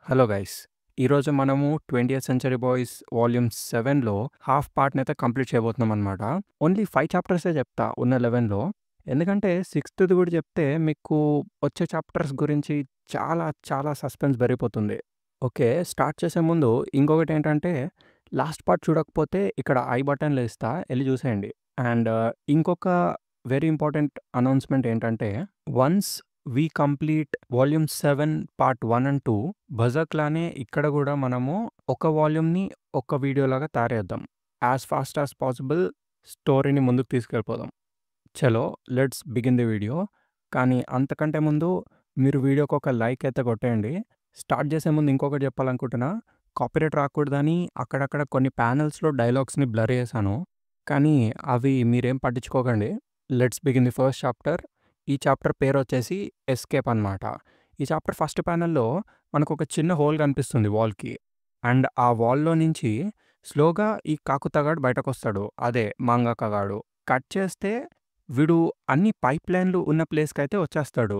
Hello guys. ఈరోజు మనము 20th century boys volume 7లో హాఫ్ పార్ట్‌నైతే కంప్లీట్ చేయబోతున్నామనమాట. ఓన్లీ 5 చాప్టర్సే చెప్తా ఉన్న 11లో. ఎందుకంటే 6థ్‌ది కూడా చెప్తే మీకు వచ్చే చాప్టర్స్ గురించి చాలా చాలా సస్పెన్స్ పెరిగిపోతుంది. ఓకే. స్టార్ట్ చేసే ముందు ఇంకొకటేంటంటే లాస్ట్ పార్ట్ చూడకపోతే ఇక్కడ ఐ బటన్‌లో ఇస్తా ఎళ్లి చూసేయండి. అండ్ ఇంకొక వెరీ ఇంపార్టెంట్ అనౌన్స్‌మెంట్ ఏంటంటే once we complete volume 7 part 1 and 2 బజర్‌లానే ఇక్కడ కూడా మనము ఒక వాల్యూమ్‌ని ఒక వీడియోలాగా తయారు చేద్దాం. యాస్ ఫాస్ట్ యాస్ పాసిబుల్ స్టోరీని ముందుకు తీసుకెళ్ళిపోదాం. చలో లెట్స్ బిగిన్ ది వీడియో. కానీ అంతకంటే ముందు మీరు వీడియోకి ఒక లైక్ అయితే కొట్టేయండి. స్టార్ట్ చేసే ముందు ఇంకొకటి చెప్పాలనుకుంటున్నా. కాపీరైట్ రాకూడదని అక్కడక్కడ కొన్ని ప్యానెల్స్‌లో డైలాగ్స్‌ని బ్లర్ చేశాను. కానీ అవి మీరేం పట్టించుకోకండి. Let's begin the first chapter. ఈ చాప్టర్ పేరొచ్చేసి ఎస్కేప్ అనమాట. ఈ చాప్టర్ ఫస్ట్ ప్యానెల్‌లో మనకొక చిన్న హోల్ కనిపిస్తుంది వాల్‌కి. అండ్ ఆ వాల్‌లో నుంచి స్లోగా ఈ కాకుతగాడు బయటకొస్తాడు. అదే మాంగాక గాడు. కట్ చేస్తే వీడు అన్ని పైప్‌లైన్‌లు ఉన్న ప్లేస్‌కైతే వచ్చేస్తాడు.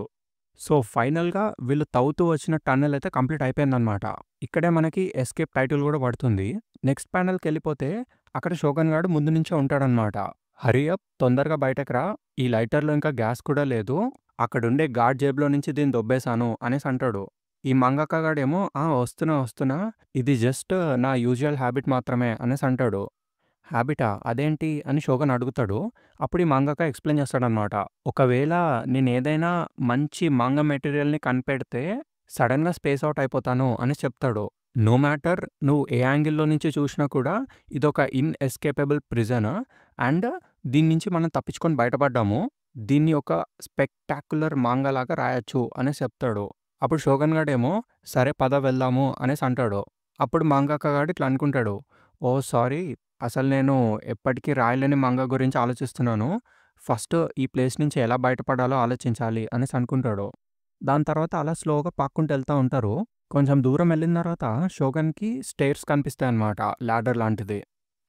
సో, ఫైనల్‌గా వీళ్ళు తవ్వుతూ వచ్చిన టన్నెల్ అయితే కంప్లీట్ అయిపోయిందనమాట. ఇక్కడే మనకి ఎస్కేప్ టైటిల్ కూడా పడుతుంది. నెక్స్ట్ ప్యానెల్‌కెళ్ళిపోతే అక్కడ షోగన్ గాడు ముందు నుంచే ఉంటాడనమాట. హరీ అప్ తొందరగా బయటకి రా. ఈ లైటర్‌లో ఇంకా గ్యాస్ కూడా లేదు. అక్కడుండే గార్డ్ జేబులో నుంచి దీన్ని దొబ్బేశాను అనేసి అంటాడు. ఈ మంగాక గాడేమో వస్తున్నా. ఇది జస్ట్ నా యూజువల్ హ్యాబిట్ మాత్రమే అనేసి అంటాడు. హ్యాబిటా? అదేంటి? అని షోగన్ అడుగుతాడు. అప్పుడు ఈ మంగాక ఎక్స్‌ప్లెయిన్ చేస్తాడనమాట. ఒకవేళ నేనేదైనా మంచి మాంగా మెటీరియల్‌ని కనిపెడితే సడెన్‌గా స్పేస్ ఔట్ అయిపోతాను అనేసి చెప్తాడు. నో మ్యాటర్ నువ్వు ఏ యాంగిల్‌లో నుంచి చూషినా కూడా ఇదొక ఇన్‌ఎస్కేపబుల్ ప్రిజన్ అండ్ దీని నుంచి మనం తప్పించుకొని బయటపడ్డాము. దీన్ని ఒక స్పెక్టాక్యులర్ మాంగా లాగా రాయొచ్చు అనేసి చెప్తాడు. అప్పుడు షోగన్ గాడేమో సరే పద వెళ్దాము అనేసి అంటాడు. అప్పుడు మంగాక గాడు ఇట్లా అనుకుంటాడు. ఓహ్! సారీ అసలు నేను ఎప్పటికీ రాయలేని మంగా గురించి ఆలోచిస్తున్నాను. ఫస్ట్ ఈ ప్లేస్ నుంచి ఎలా బయటపడాలో ఆలోచించాలి అనేసి అనుకుంటాడు. దాని తర్వాత అలా స్లోగా పాక్కుంటూ వెళ్తా ఉంటారు. కొంచెం దూరం వెళ్ళిన తర్వాత షోగన్‌కి స్టేర్స్ కనిపిస్తాయన్నమాట. లాడర్ లాంటిది.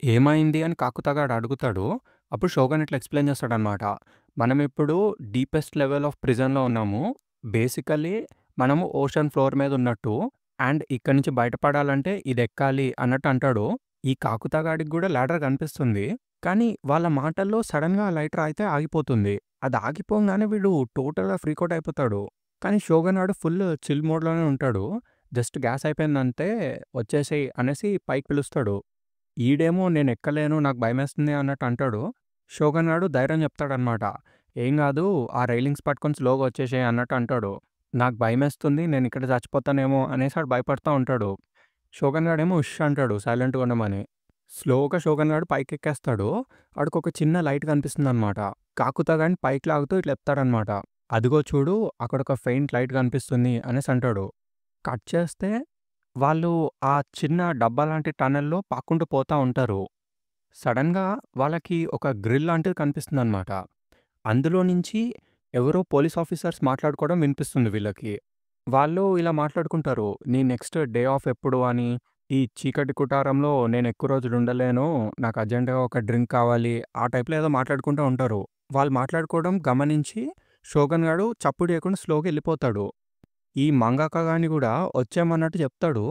ఏమైంది అని కాకుతాగాడు అడుగుతాడు. అప్పుడు షోగన్ ఇట్లా ఎక్స్‌ప్లెయిన్ చేస్తాడన్నమాట. మనమిప్పుడు డీపెస్ట్ లెవెల్ ఆఫ్ ప్రిజన్‌లో ఉన్నాము. బేసికల్లీ మనము ఓషన్ ఫ్లోర్ మీద ఉన్నట్టు అండ్ ఇక్కడి నుంచి బయటపడాలంటే ఇదెక్కాలి అన్నట్టు అంటాడు. ఈ కాకుతాగాడికి గూడా లాడర్ కనిపిస్తుంది. కానీ వాళ్ళ మాటల్లో సడెన్‌గా ఆ లైటర్ అయితే ఆగిపోతుంది. అది ఆగిపోంగానే వీడు టోటల్‌గా ఫ్రీకౌట్ అయిపోతాడు. కానీ షోగన్ గాడు ఫుల్ చిల్ మోడ్‌లోనే ఉంటాడు. జస్ట్ గ్యాస్ అయిపోయిందంతే వచ్చేసేయ్ అనేసి పైకి పిలుస్తాడు. ఈడేమో నేనెక్కలేను నాకు భయమేస్తుంది అన్నట్టు అంటాడు. షోగన్ గాడు ధైర్యం చెప్తాడనమాట. ఏం గాదు ఆ రైలింగ్స్ పట్టుకొని స్లోగా వచ్చేసేయ్ అన్నట్టు అంటాడు. నాకు భయమేస్తుంది నేనిక్కడ చచ్చిపోతానేమో అనేసి ఆడు భయపడతా ఉంటాడు. షోగన్ గాడేమో ఉష్ అంటాడు సైలెంట్‌గా ఉండమని. స్లోగా షోగన్ గాడు పైకెక్కేస్తాడు. ఆడికొక చిన్న లైట్ కనిపిస్తుందనమాట. కాకుతా గాడిని పైకి లాగుతూ ఇట్లా చెప్తాడనమాట. అదిగో చూడు అక్కడొక ఫెయింట్ లైట్ కనిపిస్తుంది అనేసి అంటాడు. కట్ చేస్తే వాళ్ళు ఆ చిన్న డబ్బా లాంటి టనెల్‌లో పాక్కుంటూ పోతా ఉంటారు. సడెన్‌గా వాళ్ళకి ఒక గ్రిల్ లాంటిది కనిపిస్తుందనమాట. అందులో నుంచి ఎవరో పోలీస్ ఆఫీసర్స్ మాట్లాడుకోవడం వినిపిస్తుంది వీళ్ళకి. వాళ్ళు ఇలా మాట్లాడుకుంటారు. నీ నెక్స్ట్ డే ఆఫ్ ఎప్పుడు అని, ఈ చీకటి కుటారంలో నేను ఎక్కువ రోజులు ఉండలేను. నాకు అర్జెంట్‌గా ఒక డ్రింక్ కావాలి. ఆ టైప్‌లో ఏదో మాట్లాడుకుంటూ ఉంటారు. వాళ్ళు మాట్లాడుకోవడం గమనించి షోగన్ గాడు చప్పుడు చేయకుండా స్లోగా ఎళ్ళిపోతాడు. ఈ మంగాక గాని గూడా వచ్చేయమన్నట్టు చెప్తాడు.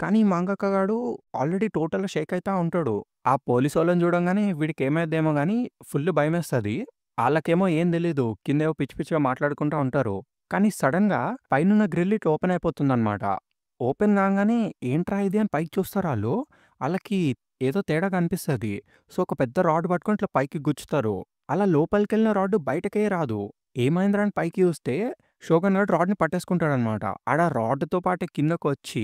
కానీ ఈ మంగాక గాడు ఆల్రెడీ టోటల్‌గా షేక్ అయితా ఉంటాడు. ఆ పోలీసోళ్ళని చూడంగానే వీడికేమైద్దేమో గానీ ఫుల్ భయమేస్తది. ఆళ్ళకేమో ఏం తెలీదు. కిందేవో పిచ్చి పిచ్చిగా మాట్లాడుకుంటా ఉంటారు. కానీ సడెన్‌గా పైనున్న గ్రిల్ ఇట్లా ఓపెన్ అయిపోతుందనమాట. ఓపెన్ కాంగానే ఏంట్రా ఇది అని పైకి చూస్తారాళ్ళు. ఆళ్ళకి ఏదో తేడా కనిపిస్తది. సో, ఒక పెద్ద రాడ్ పట్టుకొని ఇట్లా పైకి గుచ్చుతారు. అలా లోపలికెళ్ళిన రాడ్ బయటకే రాదు. ఏమైందిరా అని పైకి చూస్తే షోగన్ గాడు రాడ్‌ని పట్టేసుకుంటాడనమాట. ఆడ రాడ్‌తో పాటే కిందకొచ్చి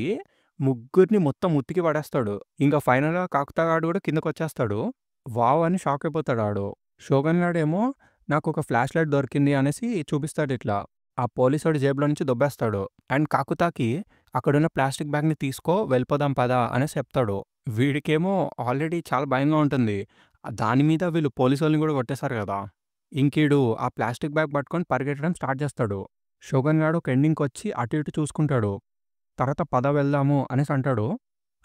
ముగ్గురిని మొత్తం ఉతికి పడేస్తాడు. ఇంక ఫైనల్‌గా కాకుతాగాడు గూడా కిందకొచ్చేస్తాడు. వావ్! అని షాక్ అయిపోతాడాడు. షోగన్ గాడేమో నాకొక ఫ్లాష్ లైట్ దొరికింది అనేసి చూపిస్తాడిట్లా. ఆ పోలీసోడి జేబులో నుంచి దొబ్బేస్తాడు. అండ్ కాకుతాకి అక్కడున్న ప్లాస్టిక్ బ్యాగ్‌ని తీసుకో వెళ్ళిపోదాం పద అనేసి చెప్తాడు. వీడికేమో ఆల్రెడీ చాలా భయంగా ఉంటుంది. దాని మీద వీళ్ళు పోలీసోళ్ళని గూడా కొట్టేశారు గదా! ఇంకీడు ఆ ప్లాస్టిక్ బ్యాగ్ పట్టుకొని పరిగెట్టడం స్టార్ట్ చేస్తాడు. షోగన్ గాడు ఒక ఎండింగ్‌కొచ్చి అటు ఇటు చూసుకుంటాడు. తర్వాత పద వెళ్దాము అనేసి అంటాడు.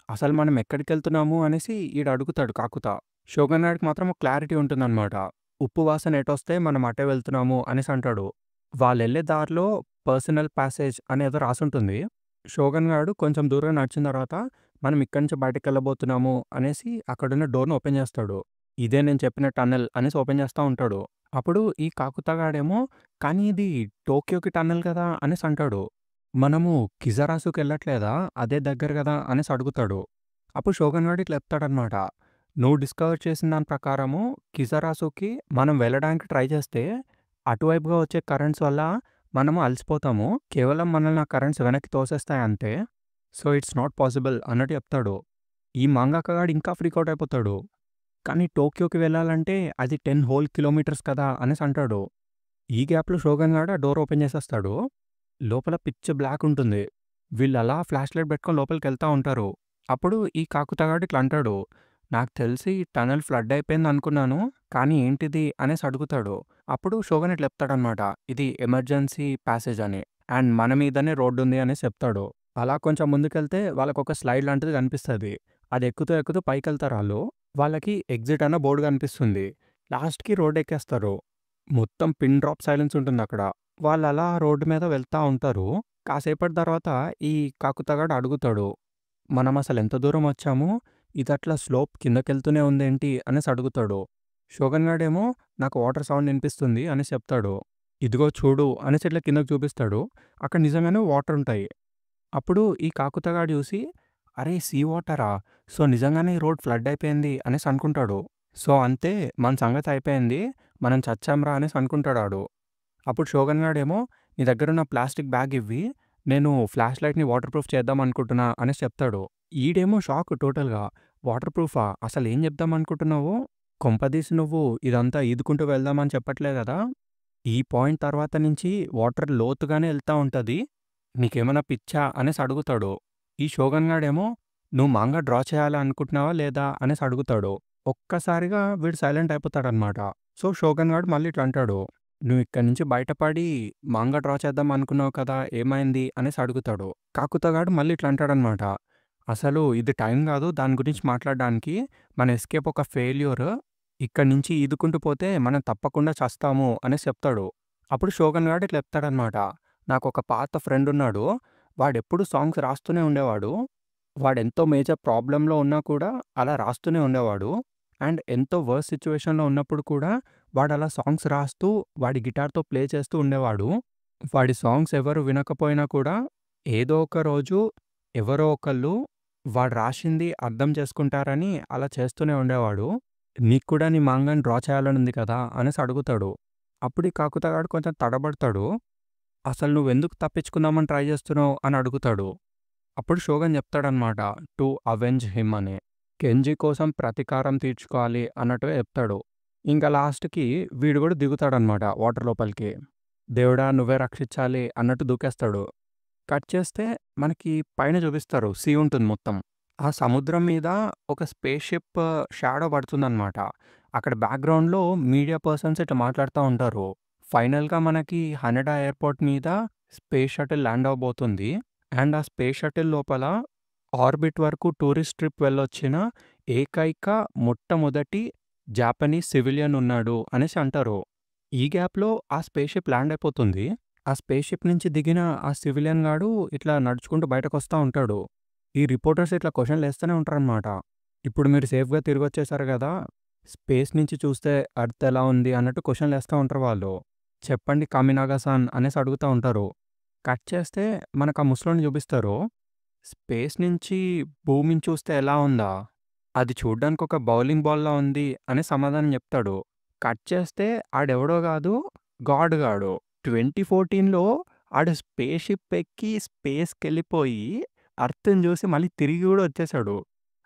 అసలు మనం ఎక్కడికెళ్తున్నాము అనేసి ఈడడుగుతాడు కాకుతా. షోగన్ గాడికి మాత్రం ఒక క్లారిటీ ఉంటుందనమాట. ఉప్పు వాసన ఎటొస్తే మనం అటే వెళ్తున్నాము అనేసి అంటాడు. వాళ్ళెళ్ళే దారిలో పర్సనల్ ప్యాసేజ్ అనేదో రాసుంటుంది. షోగన్ గాడు కొంచెం దూరం నడిచిన తర్వాత, మనం ఇక్కడి నుంచి బయటికెళ్ళబోతున్నాము అనేసి అక్కడున్న డోర్‌ని ఓపెన్ చేస్తాడు. ఇదే నేను చెప్పిన టన్నెల్ అనేసి ఓపెన్ చేస్తా ఉంటాడు. అప్పుడు ఈ కాకుతాగాడేమో, కానీ ఇది టోక్యోకి టన్నెల్ కదా అనేసి అంటాడు. మనము కిజరాసుకెళ్ళట్లేదా? అదే దగ్గర గదా అనేసి అడుగుతాడు. అప్పుడు షోగన్ గాడు ఇట్లా చెప్తాడనమాట. నువ్వు డిస్కవర్ చేసిన దాని ప్రకారము కిజరాసుకి మనం వెళ్ళడానికి ట్రై చేస్తే, అటువైపుగా వచ్చే కరెంట్స్ వల్ల మనము అలసిపోతాము. కేవలం మనల్ని ఆ కరెంట్స్ వెనక్కి తోసేస్తాయి అంతే. సో, ఇట్స్ నాట్ పాసిబుల్ అన్నట్టు చెప్తాడు. ఈ మంగాక గాడు ఇంకా ఫ్రీక్ ఔట్ అయిపోతాడు. కానీ టోక్యోకి వెళ్ళాలంటే అది 10 హోల్ కిలోమీటర్స్ కదా అనేసి అంటాడు. ఈ గ్యాప్‌లో షోగన్ గాడు ఆ డోర్ ఓపెన్ చేసేస్తాడు. లోపల పిచ్ బ్లాక్ ఉంటుంది. వీళ్ళలా ఫ్లాష్ లైట్ పెట్టుకొని లోపలికెళ్తా ఉంటారు. అప్పుడు ఈ కాకుతాగాడు ఇట్లా అంటాడు. నాకు తెలిసి టనెల్ ఫ్లడ్ అయిపోయిందనుకున్నాను. కానీ ఏంటిది అనేసి అడుగుతాడు. అప్పుడు షోగన్ ఇట్లా చెప్తాడనమాట. ఇది ఎమర్జెన్సీ ప్యాసేజ్ అని. అండ్ మన మీదనే రోడ్డుంది అనేసి చెప్తాడు. అలా కొంచెం ముందుకెళ్తే వాళ్ళకొక స్లైడ్ లాంటిది కనిపిస్తది. అది ఎక్కుతూ ఎక్కుతూ పైకెళ్తారాళ్ళు. వాళ్ళకి ఎగ్జిట్ అన్న బోర్డ్ కనిపిస్తుంది. లాస్ట్‌కి రోడ్డెక్కేస్తారు. మొత్తం పిన్ డ్రాప్ సైలెన్స్ ఉంటుందక్కడ. వాళ్ళలా రోడ్డు మీద వెళ్తా ఉంటారు. కాసేపటి తర్వాత ఈ కాకుతాగాడు అడుగుతాడు. మనమసలెంత దూరం వచ్చాము? ఇదట్లా స్లోప్ కిందకెళ్తూనే ఉందేంటి అనేసి అడుగుతాడు. షోగన్ గాడేమో నాకు వాటర్ సౌండ్ వినిపిస్తుంది అనేసి చెప్తాడు. ఇదిగో చూడు అనేసి ఇట్లా కిందకి చూపిస్తాడు. అక్కడ నిజంగానే వాటరుంటాయి. అప్పుడు ఈ కాకుతాగాడు చూసి, అరే! సీ వాటరా? సో, నిజంగానే ఈ రోడ్ ఫ్లడ్ అయిపోయింది అనేసి అనుకుంటాడు. సో, అంతే మన సంగతి అయిపోయింది. మనం చచ్చాంరా అనేసి అనుకుంటాడాడు. అప్పుడు షోగన్ గాడేమో, నీ దగ్గరున్న ప్లాస్టిక్ బ్యాగ్ ఇవ్వి. నేను ఫ్లాష్ లైట్‌ని వాటర్ ప్రూఫ్ చేద్దాం అనుకుంటున్నా అనేసి చెప్తాడు. ఈడేమో షాక్ టోటల్‌గా. వాటర్ ప్రూఫా? అసలేం చెప్దాం అనుకుంటున్నావు? కొంపదీసి నువ్వు ఇదంతా ఈదుకుంటూ వెళ్దామని చెప్పట్లే గదా! ఈ పాయింట్ తర్వాత నుంచి వాటర్ లోతుగానే ఎళ్తా ఉంటది. నీకేమన్నా పిచ్చా? అనేసి అడుగుతాడు. ఈ షోగన్ గాడేమో, నువ్వు మాంగా డ్రా చేయాలి అనుకుంటున్నావా లేదా? అనేసి అడుగుతాడు. ఒక్కసారిగా వీడు సైలెంట్ అయిపోతాడనమాట. సో, షోగన్ గాడు మళ్ళీ ఇట్లా అంటాడు. నువ్వు ఇక్కడి నుంచి బయటపడి మాంగా డ్రా చేద్దాం అనుకున్నావు కదా! ఏమైంది? అనేసి అడుగుతాడు. కాకుతాగాడు మళ్ళీ ఇట్లా అంటాడనమాట. అసలు ఇది టైం గాదు దాని గురించి మాట్లాడడానికి. మన ఎస్కేప్ ఒక ఫెయిల్యూర్. ఇక్కడి నుంచి ఈదుకుంటూ పోతే మనం తప్పకుండా చస్తాము అనేసి చెప్తాడు. అప్పుడు షోగన్ గాడు ఇట్లా చెప్తాడనమాట. నాకొక పాత ఫ్రెండున్నాడు. వాడెప్పుడు సాంగ్స్ రాస్తూనే ఉండేవాడు. వాడెంతో మేజర్ ప్రాబ్లమ్‌లో ఉన్నా కూడా అలా రాస్తూనే ఉండేవాడు. అండ్ ఎంతో వర్స్ట్ సిట్యుయేషన్‌లో ఉన్నప్పుడు కూడా వాడలా సాంగ్స్ రాస్తూ, వాడి గిటార్‌తో ప్లే చేస్తూ ఉండేవాడు. వాడి సాంగ్స్ ఎవరు వినకపోయినా కూడా ఏదో ఒక రోజు ఎవరో ఒకళ్ళు వాడు రాసింది అర్థం చేసుకుంటారని అలా చేస్తూనే ఉండేవాడు. నీకు కూడా నీ మాంగాని డ్రా చేయాలనుంది కదా! అనేసి అడుగుతాడు. అప్పుడు ఈ కాకుతాగాడు కొంచెం తడబడతాడు. అసలు నువ్వెందుకు తప్పించుకుందామని ట్రై చేస్తున్నావు అని అడుగుతాడు. అప్పుడు షోగన్ చెప్తాడనమాట. టు అవెంజ్ హిమ్ అని. కెంజీ కోసం ప్రతీకారం తీర్చుకోవాలి అన్నట్టుగా చెప్తాడు. ఇంకా లాస్ట్‌కి వీడు కూడా దిగుతాడనమాట వాటర్ లోపలికి. దేవుడా నువ్వే రక్షించాలి అన్నట్టు దూకేస్తాడు. కట్ చేస్తే మనకి పైన చూపిస్తారు. సీ ఉంటుంది మొత్తం. ఆ సముద్రం మీద ఒక స్పేస్ షిప్ షాడో పడుతుందనమాట. అక్కడ బ్యాక్‌గ్రౌండ్‌లో మీడియా పర్సన్స్ ఇట్లా మాట్లాడుతా ఉంటారు. ఫైనల్‌గా మనకి హనెడా ఎయిర్‌పోర్ట్ మీద స్పేస్ షటిల్ ల్యాండ్ అవ్వబోతుంది. అండ్ ఆ స్పేస్ షటిల్ లోపల ఆర్బిట్ వరకు టూరిస్ట్ ట్రిప్ వెళ్ళొచ్చిన ఏకైక మొట్టమొదటి జాపనీస్ సివిలియన్ ఉన్నాడు అనేసి అంటారు. ఈ గ్యాప్‌లో ఆ స్పేస్ షిప్ ల్యాండ్ అయిపోతుంది. ఆ స్పేస్ షిప్ నుంచి దిగిన ఆ సివిలియన్ గాడు ఇట్లా నడుచుకుంటూ బయటకొస్తా ఉంటాడు. ఈ రిపోర్టర్స్ ఇట్లా క్వెషన్‌లేస్తూనే ఉంటారనమాట. ఇప్పుడు మీరు సేఫ్‌గా తిరిగొచ్చేసారు గదా! స్పేస్ నుంచి చూస్తే ఎర్త్ ఎలా ఉంది అన్నట్టు క్వెషన్‌లేస్తా ఉంటారు వాళ్ళు. చెప్పండి కామినాగా-సాన్ అనేసి అడుగుతా ఉంటారు. కట్ చేస్తే మనకు ఆ ముసలోడిని చూపిస్తారు. స్పేస్ నుంచి భూమిని చూస్తే ఎలా ఉందా? అది చూడ్డానికి ఒక బౌలింగ్ బాల్‌లా ఉంది అని సమాధానం చెప్తాడు. కట్ చేస్తే ఆడెవడో గాదు గాడ్ గాడు. 2014లో ఆడు స్పేస్ షిప్ ఎక్కి స్పేస్‌కెళ్ళిపోయి ఎర్త్‌ని చూసి మళ్ళీ తిరిగి గూడా వచ్చేసాడు.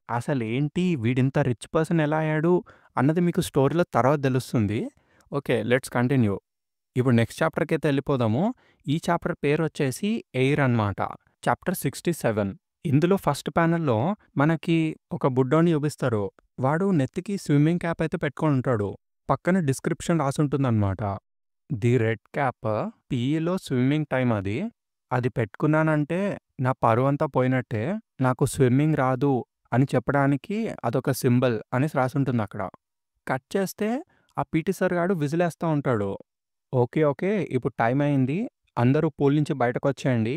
అసలేంటి వీడింత రిచ్ పర్సన్ ఎలా అయ్యాడు అన్నది మీకు స్టోరీలో తర్వాత తెలుస్తుంది. ఓకే. Let's continue. ఇప్పుడు నెక్స్ట్ చాప్టర్‌కైతే ఎళ్ళిపోదాము. ఈ చాప్టర్ పేరొచ్చేసి ఎయిర్ అనమాట. చాప్టర్ 67. ఇందులో ఫస్ట్ ప్యానెల్‌లో మనకి ఒక బుడ్డోడిని చూపిస్తారు. వాడు నెత్తికి స్విమ్మింగ్ క్యాప్ అయితే పెట్టుకొనుంటాడు. పక్కన డిస్క్రిప్షన్ రాసుంటుందనమాట. ది రెడ్ క్యాప్ పీఈలో స్విమ్మింగ్ టైమ్ అది. అది పెట్టుకున్నానంటే నా పరువంతా పోయినట్టే. నాకు స్విమ్మింగ్ రాదు అని చెప్పడానికి అదొక సింబల్ అనేసి రాసుంటుందక్కడ. కట్ చేస్తే ఆ పీటీ సార్ గాడు విజిలేస్తా ఉంటాడు. ఓకే. ఓకే. ఇప్పుడు టైం అయింది. అందరూ పూల్ నుంచి బయటకొచ్చేయండి.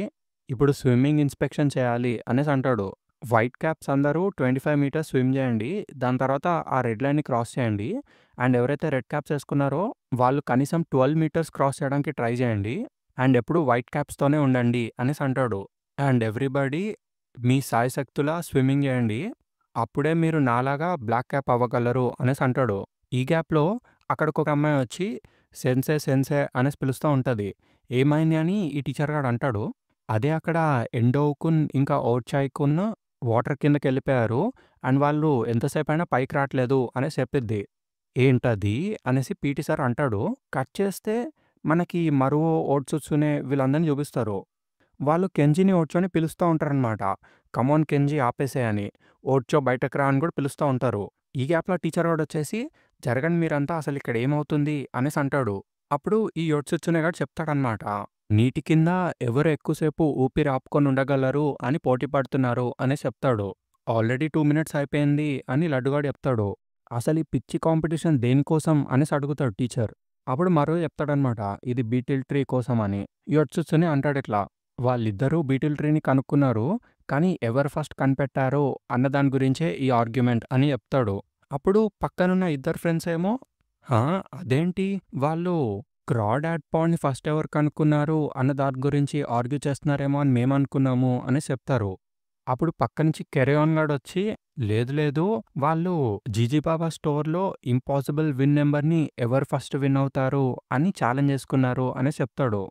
ఇప్పుడు స్విమ్మింగ్ ఇన్స్‌పెక్షన్ చేయాలి అనేసి అంటాడు. వైట్ క్యాప్స్ అందరూ 25 మీటర్స్ స్విమ్ చేయండి. దాని తర్వాత ఆ రెడ్ లైన్‌ని క్రాస్ చేయండి. అండ్ ఎవరైతే రెడ్ క్యాప్స్ ఏసుకున్నారో వాళ్ళు కనీసం 12 మీటర్స్ క్రాస్ చేయడానికి ట్రై చేయండి. అండ్ ఎప్పుడు వైట్ క్యాప్స్‌తోనే ఉండండి అనేసి అంటాడు. అండ్ ఎవ్రీబడీ మీ శాయశక్తులా స్విమ్మింగ్ చేయండి. అప్పుడే మీరు నాలాగా బ్లాక్ క్యాప్ అవ్వగలరు అనేసి అంటాడు. ఈ గ్యాప్‌లో అక్కడికొక అమ్మాయి వచ్చి సెన్సే, సెన్సే అనేసి పిలుస్తా ఉంటది. ఏమైంది అని ఈ టీచర్ గాడు అంటాడు. అదే అక్కడ ఎండోకున్ ఇంకా ఓర్చాయ్‌కున్ వాటర్ కిందకెళ్ళిపోయారు. అండ్ వాళ్ళు ఎంతసేపయినా పైకి రాట్లేదు అనేసి చెప్పిద్ది. ఏంటది అనేసి పీటీ సార్ అంటాడు. కట్ చేస్తే మనకి మరువో, ఓట్సుట్సునే వీళ్ళందరిని చూపిస్తారు. వాళ్ళు కెంజిని, ఓర్చోని పిలుస్తా ఉంటారనమాట. కమాన్ కెంజి ఆపేసేయ్ అని. ఓర్చో బయటకు రా అని కూడా పిలుస్తా ఉంటారు. ఈ గ్యాప్‌లో టీచర్ వాడొచ్చేసి జరగండి మీరంతా అసలిక్కడ ఏమవుతుంది అనేసి అంటాడు. అప్పుడు ఈ యోట్సుట్సునే గాడు చెప్తాడనమాట. నీటి కింద ఎవరు ఎక్కువసేపు ఊపిరి ఆపుకొని ఉండగలరు అని పోటీ పడుతున్నారు అనేసి చెప్తాడు. ఆల్రెడీ 2 మినిట్స్ అయిపోయింది అని లడ్డుగాడు చెప్తాడు. అసలు ఈ పిచ్చి కాంపిటీషన్ దేనికోసం అనేసి అడుగుతాడు టీచర్. అప్పుడు మరో చెప్తాడనమాట. ఇది బీటిల్ ట్రీ కోసం అని. యోట్సుట్సునే అంటాడిట్లా. వాళ్ళిద్దరూ బీటిల్ ట్రీని కనుక్కున్నారు. కానీ ఎవరు ఫస్ట్ కనిపెట్టారో అన్న దాని గురించే ఈ ఆర్గ్యుమెంట్ అని చెప్తాడు. అప్పుడు పక్కనున్న ఇద్దరు ఫ్రెండ్స్ ఏమో, "హా! అదేంటి వాళ్ళు క్రాడాడ్ పాండ్‌ని ఫస్ట్ ఎవరు కనుక్కున్నారు అన్న దాని గురించి ఆర్గ్యూ చేస్తున్నారేమో అని మేమనుకున్నాము" అనేసి చెప్తారు. అప్పుడు పక్క నుంచి కెరియాన్ గాడొచ్చి, "లేదు లేదు వాళ్ళు జీజీబాబా స్టోర్‌లో ఇంపాసిబుల్ విన్ నంబర్‌ని ఎవరు ఫస్ట్ విన్ అవుతారు అని ఛాలెంజ్ చేసుకున్నారు" అనేసి చెప్తాడు.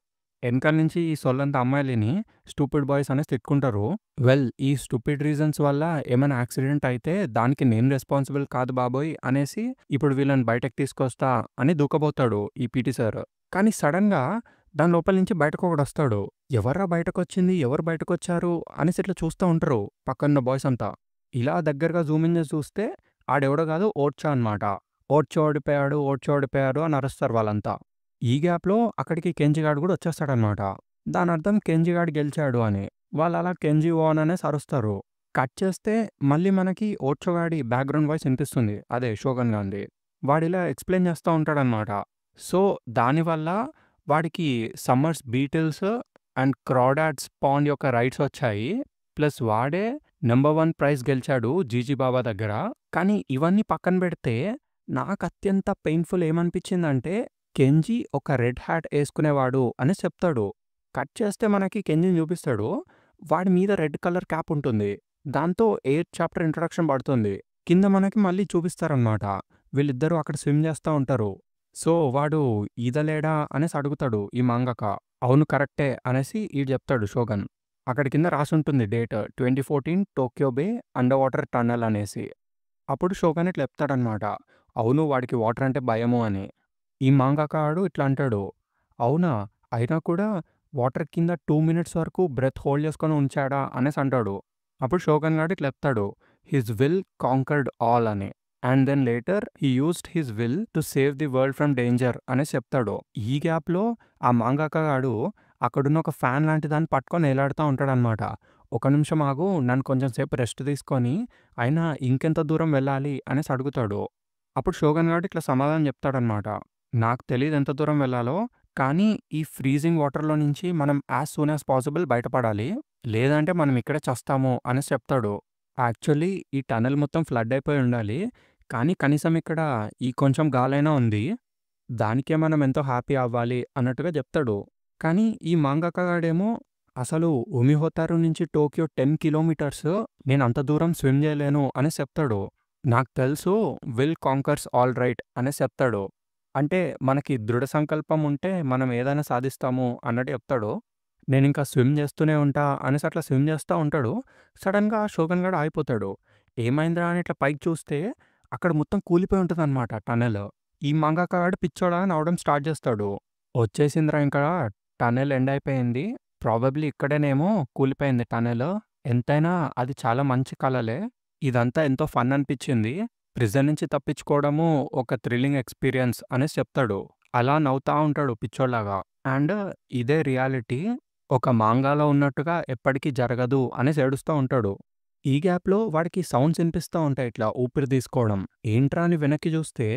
ఎనకాల నుంచి ఈ సొల్లంతా అమ్మాయిలిని స్టూపిడ్ బాయ్స్ అనేసి తిట్టుకుంటారు. ఈ స్టూపిడ్ రీజన్స్ వల్ల ఏమైనా యాక్సిడెంట్ అయితే దానికి నేను రెస్పాన్సిబుల్ కాదు బాబోయ్ అనేసి ఇప్పుడు వీళ్ళని బయటకి తీసుకొస్తా అని దూకబోతాడు ఈ పీటీ సార్. కానీ సడన్‌గా దాని లోపల నుంచి బయటకొకడొస్తాడు. ఎవర్రా బయటకొచ్చింది? ఎవరు బయటకొచ్చారు? అనేసి ఇట్లా చూస్తా ఉంటారు పక్కనున్న బాయ్స్ అంతా. ఇలా దగ్గరగా జూమ్ ఇన్ చేసి చూస్తే ఆడెవడో కాదు ఓర్చా అనమాట. ఓర్చో ఓడిపోయాడు, ఓర్చో ఓడిపోయాడు అని అరుస్తారు వాళ్ళంతా. ఈ గ్యాప్‌లో అక్కడికి కెంజి గాడు గూడా వచ్చేస్తాడనమాట. దానర్థం కెంజి గాడు గెలిచాడు అని. వాళ్ళలా కెంజి వాన్ అనేసి అరుస్తారు. కట్ చేస్తే మళ్ళీ మనకి ఓర్చో గాడి బ్యాక్‌గ్రౌండ్ వాయిస్ ఇనిపిస్తుంది. అదే షోగన్ గానిది. వాడిలా ఎక్స్‌ప్లెయిన్ చేస్తా ఉంటాడనమాట. సో, దానివల్ల వాడికి సమ్మర్స్ బీటిల్స్ అండ్ క్రాడాడ్స్ పాండ్ యొక్క రైట్స్ వచ్చాయి. ప్లస్ వాడే నంబర్ 1 ప్రైజ్ గెలిచాడు జీజీ బాబా దగ్గర. కానీ ఇవన్నీ పక్కన పెడితే నాకత్యంత పెయిన్‌ఫుల్ ఏమనిపించిందంటే కెంజి ఒక రెడ్ హ్యాట్ ఏసుకునేవాడు అనేసి చెప్తాడు. కట్ చేస్తే మనకి కెంజిని చూపిస్తాడు. వాడి మీద రెడ్ కలర్ క్యాప్ ఉంటుంది. దాంతో 8థ్ చాప్టర్ ఇంట్రొడక్షన్ పడుతుంది. కింద మనకి మళ్ళీ చూపిస్తారనమాట. వీళ్ళిద్దరూ అక్కడ స్విమ్ చేస్తా ఉంటారు. సో, వాడు ఈదలేడా అనేసి అడుగుతాడు ఈ మాంగాక. అవును కరెక్టే అనేసి ఈడు చెప్తాడు షోగన్. అక్కడ కింద రాసుంటుంది డేట్ 2014 టోక్యో బే అండర్ వాటర్ టన్నెల్ అనేసి. అప్పుడు షోగన్ ఇట్లా చెప్తాడనమాట. అవును వాడికి వాటర్ అంటే భయము అని. ఈ మాంగాకాడు ఇట్లా అంటాడు. అవునా! అయినా కూడా వాటర్ కింద 2 మినిట్స్ వరకు బ్రెత్ హోల్డ్ చేసుకొని ఉంచాడా అనేసి అంటాడు. అప్పుడు షోగన్ గాడు ఇట్లా చెప్తాడు. హిస్ విల్ కాంకర్డ్ ఆల్ అని. And then later he used his will to save the world from danger అనేసి చెప్తాడు. ఈ గ్యాప్‌లో ఆ మాంగాకా గాడు అక్కడున్న ఒక ఫ్యాన్ లాంటి దాన్ని పట్టుకొని ఎలాడుతా ఉంటాడనమాట. "ఒక నిమిషం ఆగు నన్ను కొంచెం సేపు రెస్ట్ తీసుకొని అయినా ఇంకెంత దూరం వెళ్ళాలి" అనేసి అడుగుతాడు. అప్పుడు షోగన్ గాడు ఇట్లా సమాధానం చెప్తాడనమాట. నాకు తెలీదు ఎంత దూరం వెళ్ళాలో, కానీ ఈ ఫ్రీజింగ్ వాటర్‌లో నుంచి మనం యాస్ సూన్ యాస్ పాసిబుల్ బయటపడాలి. లేదంటే మనం ఇక్కడే చస్తాము అనేసి చెప్తాడు. యాక్చువల్లీ ఈ టనెల్ మొత్తం ఫ్లడ్ అయిపోయి ఉండాలి. కానీ కనీసం ఇక్కడ ఈ కొంచెం గాలైనా ఉంది. దానికే మనం ఎంతో హ్యాపీ అవ్వాలి అన్నట్టుగా చెప్తాడు. కానీ ఈ మాంగాకా గాడేమో అసలు ఉమిహోతారు నుంచి టోక్యో 10 కిలోమీటర్స్ నేనంత దూరం స్విమ్ చేయలేను అనేసి చెప్తాడు. నాకు తెలుసు విల్ కాంకర్స్ ఆల్ రైట్ అనేసి చెప్తాడు. అంటే మనకి దృఢ సంకల్పం ఉంటే మనం ఏదైనా సాధిస్తాము అన్నట్టు చెప్తాడు. నేనింకా స్విమ్ చేస్తూనే ఉంటా అనేసి అట్లా స్విమ్ చేస్తా ఉంటాడు. సడెన్‌గా షోగన్ గాడు ఆగిపోతాడు. ఏమైందిరా అని ఇట్లా పైకి చూస్తే అక్కడ మొత్తం కూలిపోయి ఉంటదనమాట టనెల్. ఈ మంగాక గాడు పిచ్చోడా నవ్వడం స్టార్ట్ చేస్తాడు. వచ్చేసిందిరా ఇంకా టనెల్ ఎండ్ అయిపోయింది. ప్రాబబ్లీ ఇక్కడేనేమో కూలిపోయింది టనెల్. ఎంతైనా అది చాలా మంచి కలలే. ఇదంతా ఎంతో ఫన్ అనిపించింది. ప్రిజన్ నుంచి తప్పించుకోవడము ఒక థ్రిల్లింగ్ ఎక్స్‌పీరియన్స్ అనేసి చెప్తాడు. అలా నవ్వుతా ఉంటాడు పిచ్చోల్లాగా. అండ్ ఇదే రియాలిటీ ఒక మాంగాలో ఉన్నట్టుగా ఎప్పటికీ జరగదు అనేసి ఏడుస్తా ఉంటాడు. ఈ గ్యాప్‌లో వాడికి సౌండ్స్ ఇనిపిస్తా ఉంటాయి ఇట్లా ఊపిరి తీసుకోవడం. ఏంట్రా అని వెనక్కి చూస్తే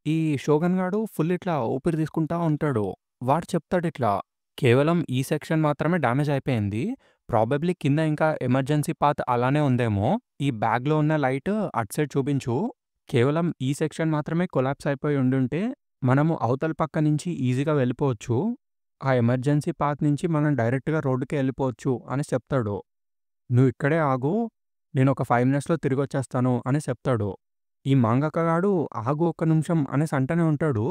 ఈ షోగన్ గాడు ఫుల్ ఇట్లా ఊపిరి తీసుకుంటా ఉంటాడు. వాడు చెప్తాడిట్లా, కేవలం ఈ సెక్షన్ మాత్రమే డ్యామేజ్ అయిపోయింది. ప్రాబబ్లీ కింద ఇంకా ఎమర్జెన్సీ పాత్ అలానే ఉందేమో. ఈ బ్యాగ్‌లో ఉన్న లైట్ అటు సైడ్ చూపించు. కేవలం ఈ సెక్షన్ మాత్రమే కొలాప్స్ అయిపోయి ఉండుంటే, మనము అవతల పక్క నుంచి ఈజీగా వెళ్ళిపోవచ్చు. ఆ ఎమర్జెన్సీ పాత్ నుంచి మనం డైరెక్ట్‌గా రోడ్డుకే వెళ్ళిపోవచ్చు అనేసి చెప్తాడు. "నువ్వు ఇక్కడే ఆగు. నేను ఒక 5 మినిట్స్‌లో తిరిగొచ్చేస్తాను" అనేసి చెప్తాడు. ఈ మాంగాక గాడు "ఆగు ఒక్క నిమిషం" అనేసి అంటనే ఉంటాడు.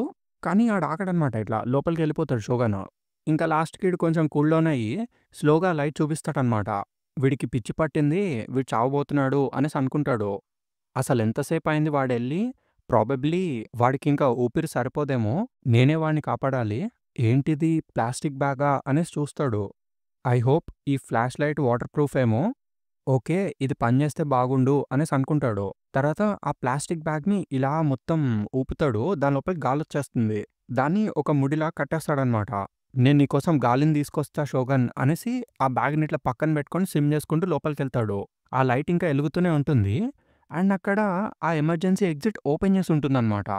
కానీ ఆడు ఆగడనమాట. ఇట్లా లోపలికెళ్ళిపోతాడు షోగన్. ఇంకా లాస్ట్‌కి ఈడు కొంచెం కూల్ డౌన్ అయ్యి స్లోగా లైట్ చూపిస్తాడనమాట. వీడికి పిచ్చి పట్టింది. వీడు చావబోతున్నాడు అనేసి అనుకుంటాడు. అసలెంతసేపయింది వాడెళ్ళి, ప్రాబబ్లీ వాడికింకా ఊపిరి సరిపోదేమో, నేనే వాడిని కాపాడాలి. ఏంటిది ప్లాస్టిక్ బ్యాగా అనేసి చూస్తాడు. ఐ హోప్ ఈ ఫ్లాష్ లైట్ వాటర్ ప్రూఫ్ ఏమో. ఓకే. ఇది పనిచేస్తే బాగుండు అనేసి అనుకుంటాడు. తర్వాత ఆ ప్లాస్టిక్ బ్యాగ్‌ని ఇలా మొత్తం ఊపుతాడు. దాని లోపలికి గాలొచ్చేస్తుంది. దాన్ని ఒక ముడిలా కట్టేస్తాడనమాట. "నేను నీకోసం గాలిని తీసుకొస్తా షోగన్" అనేసి ఆ బ్యాగ్‌ని ఇట్లా పక్కన పెట్టుకొని స్విమ్ చేసుకుంటూ లోపలికెళ్తాడు. ఆ లైట్ ఇంకా ఎలుగుతూనే ఉంటుంది. అండ్ అక్కడ ఆ ఎమర్జెన్సీ ఎగ్జిట్ ఓపెన్ చేసి ఉంటుందనమాట.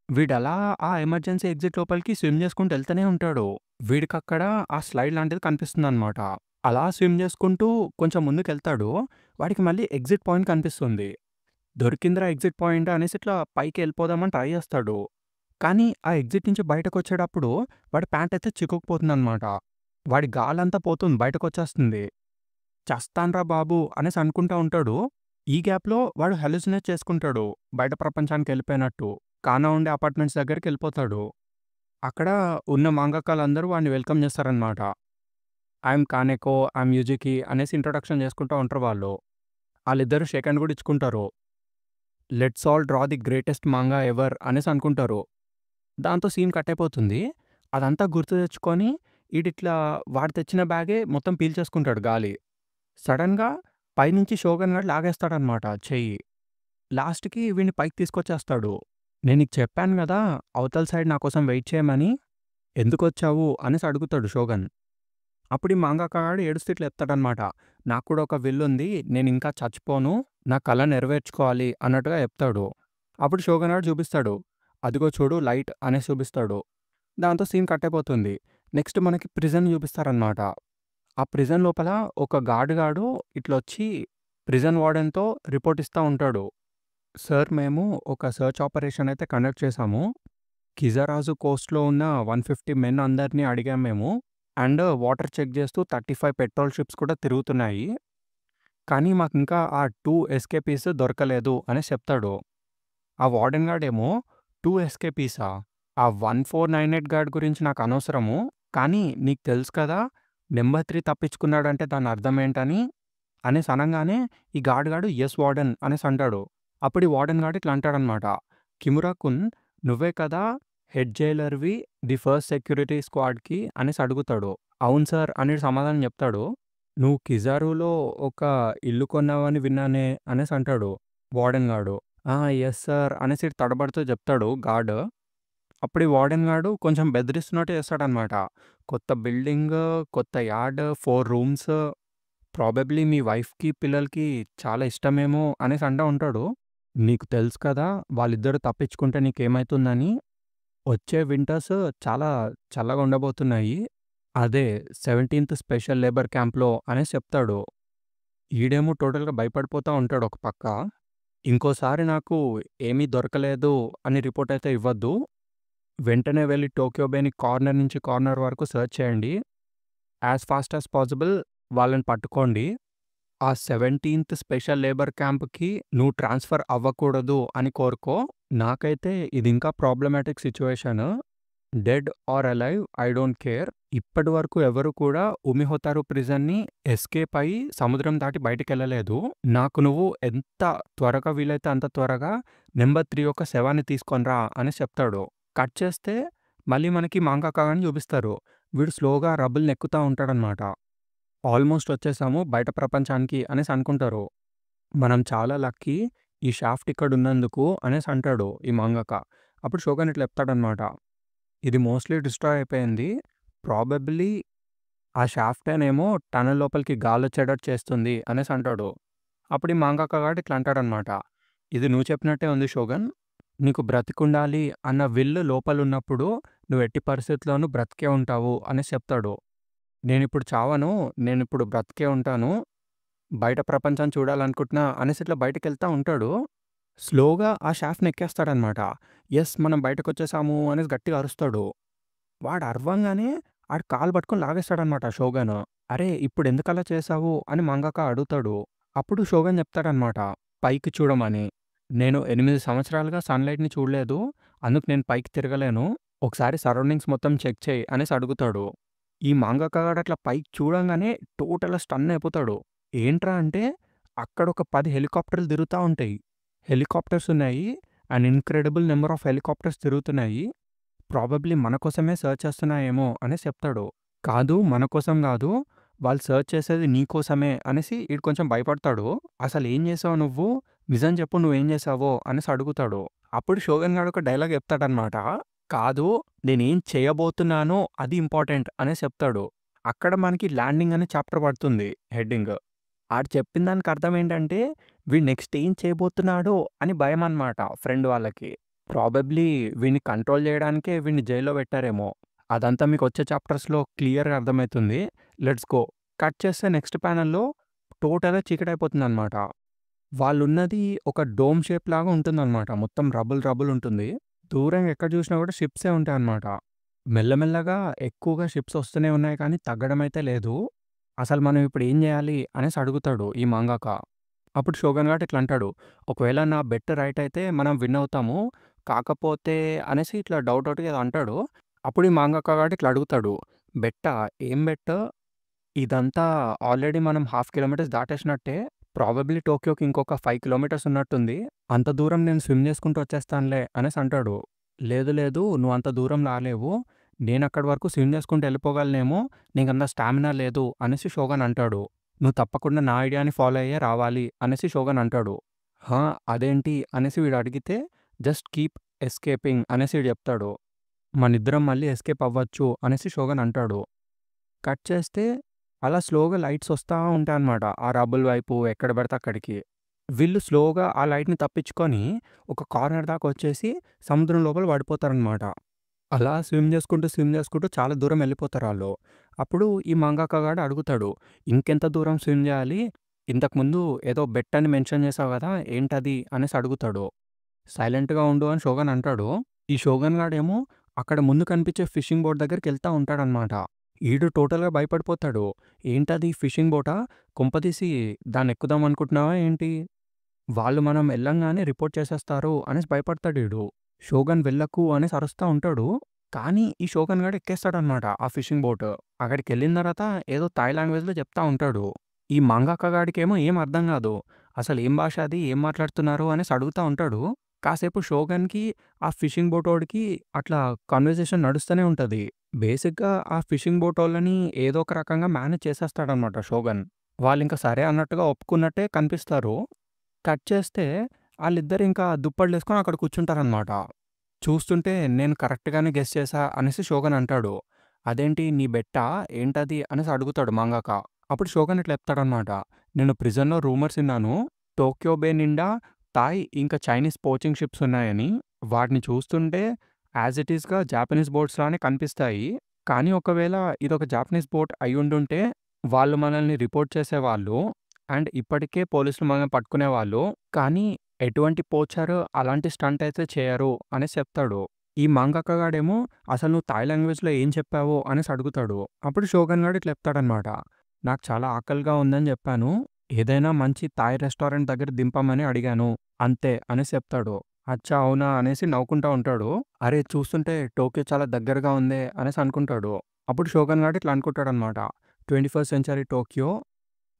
వీడలా ఆ ఎమర్జెన్సీ ఎగ్జిట్ లోపలికి స్విమ్ చేసుకుంటూ ఎళ్తూనే ఉంటాడు. వీడికక్కడ ఆ స్లైడ్ లాంటిది కనిపిస్తుందనమాట. అలా స్విమ్ చేసుకుంటూ కొంచెం ముందుకెళ్తాడు. వాడికి మళ్ళీ ఎగ్జిట్ పాయింట్ కనిపిస్తుంది. దొరికిందిరా ఎగ్జిట్ పాయింట్ అనేసి ఇట్లా పైకి వెళ్ళిపోదామని ట్రై చేస్తాడు. కానీ ఆ ఎగ్జిట్ నుంచి బయటకొచ్చేటప్పుడు వాడి ప్యాంట్ అయితే చిక్కుకుపోతుందనమాట. వాడి గాలంతా పోతుంది. బయటకొచ్చేస్తుంది. చస్తాన్రా బాబు అనేసి అనుకుంటా ఉంటాడు. ఈ గ్యాప్‌లో వాడు హాలుసినేట్ చేసుకుంటాడు. బయట ప్రపంచానికెళ్ళిపోయినట్టు. కానా ఉండే అపార్ట్మెంట్స్ దగ్గరికెళ్ళిపోతాడు. అక్కడ ఉన్న మాంగాకాలందరూ వాడిని వెల్కమ్ చేస్తారనమాట. ఐయామ్ కానెకో, ఐయామ్ యూజికి అనేసి ఇంట్రొడక్షన్ చేసుకుంటా ఉంటారు వాళ్ళు. ఆళ్ళిద్దరూ షేక్ హ్యాండ్ కూడా ఇచ్చుకుంటారు. Let's all draw the greatest manga ever అనేసి అనుకుంటారు. దాంతో సీన్ కట్ అయిపోతుంది. అదంతా గుర్తు తెచ్చుకొని ఈడిట్లా వాడు తెచ్చిన బ్యాగే మొత్తం పీల్చేసుకుంటాడు గాలి. సడెన్‌గా పైనుంచి షోగన్ గాడు లాగేస్తాడనమాట చెయ్యి. లాస్ట్‌కి వీడిని పైకి తీసుకొచ్చేస్తాడు. "నేను నీకు చెప్పాను గదా! అవతల సైడ్ నా కోసం వెయిట్ చేయమని. ఎందుకొచ్చావు?" అనేసి అడుగుతాడు షోగన్. అప్పుడు ఈ మాంగాక గాడు ఏడుస్తూ ఇట్లా చెప్తాడనమాట. "నాకు కూడా ఒక విల్లుంది. నేనింకా చచ్చిపోను. నా కల నెరవేర్చుకోవాలి" అన్నట్టుగా చెప్తాడు. అప్పుడు షోగన్ గాడు చూపిస్తాడు. "అదిగో చూడు లైట్" అనేసి చూపిస్తాడు. దాంతో సీన్ కట్ అయిపోతుంది. నెక్స్ట్ మనకి ప్రిజన్ చూపిస్తారనమాట. ఆ ప్రిజన్ లోపల ఒక గార్డ్ ఇట్లొచ్చి ప్రిజన్ వార్డెన్‌తో రిపోర్ట్ ఇస్తా ఉంటాడు. "సార్ మేము ఒక సెర్చ్ ఆపరేషన్ అయితే కండక్ట్ చేశాము. కిజరాజు కోస్ట్‌లో ఉన్న 150 మెన్ అందరిని అడిగాం మేము. అండ్ వాటర్ చెక్ చేస్తూ 35 పెట్రోల్ షిప్స్ కూడా తిరుగుతున్నాయి. కానీ మాకింకా ఆ 2 ఎస్కేపీస్ దొరకలేదు" అనేసి చెప్తాడు. ఆ వార్డెన్ గార్డేమో "2 ఎస్కేపీసా? ఆ 1498 గాడి గురించి నాకనవసరము. కానీ నీకు తెలుసు కదా! నంబర్ 3 తప్పించుకున్నాడంటే దాని అర్థం ఏంటని" అనేసి అనంగానే ఈ గార్డ్ గాడు "యెస్ వార్డెన్" అనేసి అంటాడు. అప్పుడు ఈ వార్డెన్ గాడు ఇట్లా అంటాడనమాట. "కిమురా-కున్ నువ్వే కదా హెడ్ జైలర్‌వి ది ఫస్ట్ సెక్యూరిటీ స్క్వాడ్‌కి" అనేసి అడుగుతాడు. "అవును సార్" అని సమాధానం చెప్తాడు. "నువ్వు కిజారులో ఒక ఇల్లు కొన్నావని విన్నానే" అనేసి అంటాడు వార్డెన్ గాడు. "ఆ! యెస్ సార్" అనేసి తడబడుతూ చెప్తాడు గార్డ్. అప్పుడు ఈ వార్డెన్ గాడు కొంచెం బెదిరిస్తున్నట్టు చేస్తాడనమాట. "కొత్త బిల్డింగ్, కొత్త యార్డ్, 4 రూమ్స్, ప్రాబబ్లీ మీ వైఫ్‌కి, పిల్లలకి చాలా ఇష్టమేమో" అనేసి అంటా ఉంటాడు. "నీకు తెలుసు కదా! వాళ్ళిద్దరూ తప్పించుకుంటే నీకేమైతుందని. వచ్చే వింటర్స్ చాలా చల్లగా ఉండబోతున్నాయి. అదే 17థ్ స్పెషల్ లేబర్ క్యాంప్‌లో" అనేసి చెప్తాడు. ఈడేమో టోటల్‌గా భయపడిపోతా ఉంటాడు ఒక పక్క. "ఇంకోసారి నాకు ఏమీ దొరకలేదు అని రిపోర్ట్ అయితే ఇవ్వద్దు. వెంటనే వెళ్లి టోక్యో బేని కార్నర్ నుంచి కార్నర్ వరకు సెర్చ్ చేయండి. యాస్ ఫాస్ట్ యాస్ పాసిబుల్ వాళ్ళని పట్టుకోండి. ఆ 17థ్ స్పెషల్ లేబర్ క్యాంప్‌కి నువ్వు ట్రాన్స్‌ఫర్ అవ్వకూడదు అని కోరుకో. నాకైతే ఇది ఇంకా problematic situation. Dead or alive I don't care. ఇప్పటి వరకు ఎవరు కూడా ఉమిహోతారు ప్రిజన్‌ని ఎస్కేప్ అయ్యి సముద్రం దాటి బయటికెళ్ళలేదు. నాకు నువ్వు ఎంత త్వరగా వీలైతే అంత త్వరగా నంబర్ 3 యొక్క శవాన్ని తీసుకొని రా" అనేసి చెప్తాడు. కట్ చేస్తే మళ్ళీ మనకి మాంగాకా గాడిని చూపిస్తారు. వీడు స్లోగా రబ్బుల్ని ఎక్కుతా ఉంటాడనమాట. "ఆల్మోస్ట్ వచ్చేసాము బయట ప్రపంచానికి" అనేసి అనుకుంటారు. "మనం చాలా లక్కీ ఈ షాఫ్ట్ ఇక్కడున్నందుకు" అనేసి అంటాడు ఈ మాంగాకా. అప్పుడు షోగన్ ఇట్లా చెప్తాడనమాట. "ఇది మోస్ట్‌లీ డిస్ట్రాయ్ అయిపోయింది. ప్రాబబ్లీ ఆ షాఫ్టేనేమో టనెల్ లోపలికి గాలొచ్చేటట్టు చేస్తుంది" అనేసి అంటాడు. అప్పుడు ఈ మాంగాకా గాడు ఇట్లా అంటాడనమాట. "ఇది నువ్వు చెప్పినట్టే ఉంది షోగన్. నీకు బ్రతికుండాలి అన్న విల్ లోపలున్నప్పుడు నువ్వు ఎట్టి పరిస్థితిలోనూ బ్రతికే ఉంటావు అనేసి చెప్తాడు. నేనిప్పుడు చావను. నేనిప్పుడు బ్రతికే ఉంటాను. బయట ప్రపంచాన్ని చూడాలనుకుంటున్నా అనేసి ఇట్లా బయటికెళ్తా ఉంటాడు. స్లోగా ఆ షాఫ్ట్‌ని ఎక్కేస్తాడనమాట. యెస్! మనం బయటకొచ్చేసాము అనేసి గట్టిగా అరుస్తాడు. వాడు అరవంగానే ఆడి కాలు పట్టుకొని లాగేస్తాడనమాట షోగన్. "అరే! ఇప్పుడెందుకలా చేశావు?" అని మంగాక అడుగుతాడు. అప్పుడు షోగన్ చెప్తాడనమాట, "పైకి చూడమని. నేను 8 సంవత్సరాలుగా సన్‌లైట్‌ని చూడలేదు. అందుకు నేను పైకి తిరగలేను. ఒకసారి సరౌండింగ్స్ మొత్తం చెక్ చెయి" అనేసి అడుగుతాడు. ఈ మంగాక గాడు అట్లా పైకి చూడంగానే టోటల్‌గా స్టన్ అయిపోతాడు. ఏంట్రా అంటే అక్కడొక 10 హెలికాప్టర్‌లు తిరుగుతా ఉంటాయి. హెలికాప్టర్స్ ఉన్నాయి. అన్ ఇన్‌క్రెడిబుల్ నంబర్ ఆఫ్ హెలికాప్టర్స్ తిరుగుతున్నాయి. ప్రాబబ్లీ మన కోసమే సెర్చ్ చేస్తున్నాయేమో అనేసి చెప్తాడు. కాదు మన కోసం గాదు. వాళ్ళు సెర్చ్ చేసేది నీ కోసమే అనేసి ఈడు కొంచెం భయపడతాడు. అసలేం చేసావు నువ్వు? నిజం చెప్పు నువ్వేం చేసావో అనేసి అడుగుతాడు. అప్పుడు షోగన్ గాడు ఒక డైలాగ్ చెప్తాడనమాట. కాదు నేనేం చేయబోతున్నానో అది ఇంపార్టెంట్ అనేసి చెప్తాడు. అక్కడ మనకి ల్యాండింగ్ అనే చాప్టర్ పడుతుంది హెడ్డింగ్. ఆడు చెప్పిన దానికి అర్థం ఏంటంటే వీడు నెక్స్ట్ ఏం చేయబోతున్నాడో అని భయమనమాట ఫ్రెండ్ వాళ్ళకి. ప్రాబబ్లీ వీడిని కంట్రోల్ జేయడానికే వీడిని జైల్‌లో పెట్టారేమో! అదంతా మీకొచ్చే చాప్టర్స్‌లో క్లియర్‌గా అర్థమైతుంది. Let's go. కట్ చేస్తే నెక్స్ట్ ప్యానెల్‌లో టోటల్‌గా చీకటయిపోతుందనమాట. వాళ్ళున్నది ఒక డోమ్ షేప్ లాగా ఉంటుందనమాట. మొత్తం రబుల్ రబుల్ ఉంటుంది. దూరంగా ఎక్కడ చూసినా కూడా షిప్సే ఉంటాయనమాట. మెల్లమెల్లగా ఎక్కువగా షిప్స్ వస్తూనే ఉన్నాయి కానీ తగ్గడమైతే లేదు. అసలు మనం ఇప్పుడు ఏం జేయాలి అనేసి అడుగుతాడు ఈ మంగాక. అప్పుడు షోగన్ గాడు ఇట్లా అంటాడు. ఒకవేళ నా బెట్ రైట్ అయితే మనం విన్ అవుతాము. కాకపోతే అనేసి ఇట్లా డౌట్‌గా ఏదో అంటాడు. అప్పుడు ఈ మాంగాక గాడు ఇట్లా అడుగుతాడు. బెట్టా? ఏం బెట్? ఇదంతా ఆల్రెడీ మనం హాఫ్ కిలోమీటర్స్ దాటేసినట్టే. ప్రాబబ్లీ టోక్యోకి ఇంకొక 5 కిలోమీటర్స్ ఉన్నట్టుంది. అంత దూరం నేను స్విమ్ చేసుకుంటూ వచ్చేస్తానులే అనేసి అంటాడు. లేదు లేదు నువ్వు అంత దూరం రాలేవు. నేను అక్కడి వరకు స్విమ్ చేసుకుంటూ వెళ్ళిపోగలనేమో. నీకంత స్టామినా లేదు అనేసి షోగన్ అంటాడు. నువ్వు తప్పకుండా నా ఐడియాని ఫాలో అయ్యే రావాలి అనేసి షోగన్ అంటాడు. హా! అదేంటి అనేసి వీడు అడిగితే జస్ట్ కీప్ ఎస్కేపింగ్ అనేసి వీడు చెప్తాడు. మనిద్దరం మళ్ళీ ఎస్కేప్ అవ్వచ్చు అనేసి షోగన్ అంటాడు. కట్ చేస్తే అలా స్లోగా లైట్స్ వస్తా ఉంటాయన్నమాట. ఆ రబుల్ వైపు ఎక్కడ పడితే అక్కడికి. వీళ్ళు స్లోగా ఆ లైట్‌ని తప్పించుకొని ఒక కార్నర్ దాకా వచ్చేసి సముద్రం లోపల పడిపోతారనమాట. అలా స్విమ్ చేసుకుంటూ చాలా దూరం వెళ్ళిపోతారాళ్ళు. అప్పుడు ఈ మంగాక గాడు అడుగుతాడు. ఇంకెంత దూరం స్విమ్ చేయాలి? ఇంతకుముందు ఏదో బెట్ అని మెన్షన్ చేసావు గదా! ఏంటది? అనేసి అడుగుతాడు. సైలెంట్‌గా ఉండు అని షోగన్ అంటాడు. ఈ షోగన్ గాడేమో అక్కడ ముందు కనిపించే ఫిషింగ్ బోట్ దగ్గరికెళ్తా ఉంటాడనమాట. ఈడు టోటల్‌గా భయపడిపోతాడు. ఏంటది ఫిషింగ్ బోటా? కొంపదీసి దాన్నెక్కుదాం అనుకుంటున్నావా ఏంటి? వాళ్ళు మనం ఎళ్ళంగానే రిపోర్ట్ చేసేస్తారు అనేసి భయపడతాడీడు. షోగన్ వెళ్ళకు అనేసి అరుస్తా ఉంటాడు. కానీ ఈ షోగన్ గాడు ఎక్కేస్తాడనమాట ఆ ఫిషింగ్ బోట్. అక్కడికెళ్ళిన తర్వాత ఏదో థాయ్ లాంగ్వేజ్‌లో చెప్తా ఉంటాడు. ఈ మంగాక గాడికేమో ఏం అర్థం గాదు. అసలేం భాష అది? ఏం మాట్లాడుతున్నారు? అనేసి అడుగుతా ఉంటాడు. కాసేపు షోగన్‌కి, ఆ ఫిషింగ్ బోటోడికి అట్లా కన్వర్జేషన్ నడుస్తూనే ఉంటది. బేసిక్‌గా ఆ ఫిషింగ్ బోటోళ్ళని ఏదో ఒక రకంగా మేనేజ్ చేసేస్తాడనమాట షోగన్. వాళ్ళింక సరే అన్నట్టుగా ఒప్పుకున్నట్టే కనిపిస్తారు. కట్ చేస్తే ఆళ్ళిద్దరింకా దుప్పట్లేసుకొని అక్కడ కూర్చుంటారనమాట. చూస్తుంటే నేను కరెక్ట్‌గానే గెస్ చేశా అనేసి షోగన్ అంటాడు. అదేంటి నీ బెట్టా? ఏంటది? అనేసి అడుగుతాడు మంగాక. అప్పుడు షోగన్ ఇట్లా చెప్తాడనమాట. నేను ప్రిజన్‌లో రూమర్స్ ఇన్నాను. టోక్యో బే నిండా థాయ్ ఇంకా చైనీస్ పోచింగ్ షిప్స్ ఉన్నాయని. వాటిని చూస్తుంటే యాజ్ ఇట్ ఈస్‌గా జాపనీస్ బోట్స్ లానే కనిపిస్తాయి. కానీ ఒకవేళ ఇదొక జాపనీస్ బోట్ అయ్యుండుంటే వాళ్ళు మనల్ని రిపోర్ట్ చేసేవాళ్ళు. అండ్ ఇప్పటికే పోలీసులు మనల్ని పట్టుకునేవాళ్ళు. కానీ ఎటువంటి పోచరు అలాంటి స్టంట్ అయితే చేయరు అనేసి చెప్తాడు. ఈ మంగాక గాడేమో అసలు నువ్వు థాయ్ లాంగ్వేజ్‌లో ఏం చెప్పావు అనేసి అడుగుతాడు. అప్పుడు షోగన్ గాడు ఇట్లా చెప్తాడనమాట. నాకు చాలా ఆకలిగా ఉందని చెప్పాను. ఏదైనా మంచి థాయ్ రెస్టారెంట్ దగ్గర దింపమని అడిగాను. అంతే అనేసి చెప్తాడు. అచ్చా! అవునా! అనేసి నవ్వుకుంటా ఉంటాడు. అరే! చూస్తుంటే టోక్యో చాలా దగ్గరగా ఉందే అనేసి అనుకుంటాడు. అప్పుడు షోగన్ గాడు ఇట్లా అనుకుంటాడనమాట. 21st సెంచరీ టోక్యో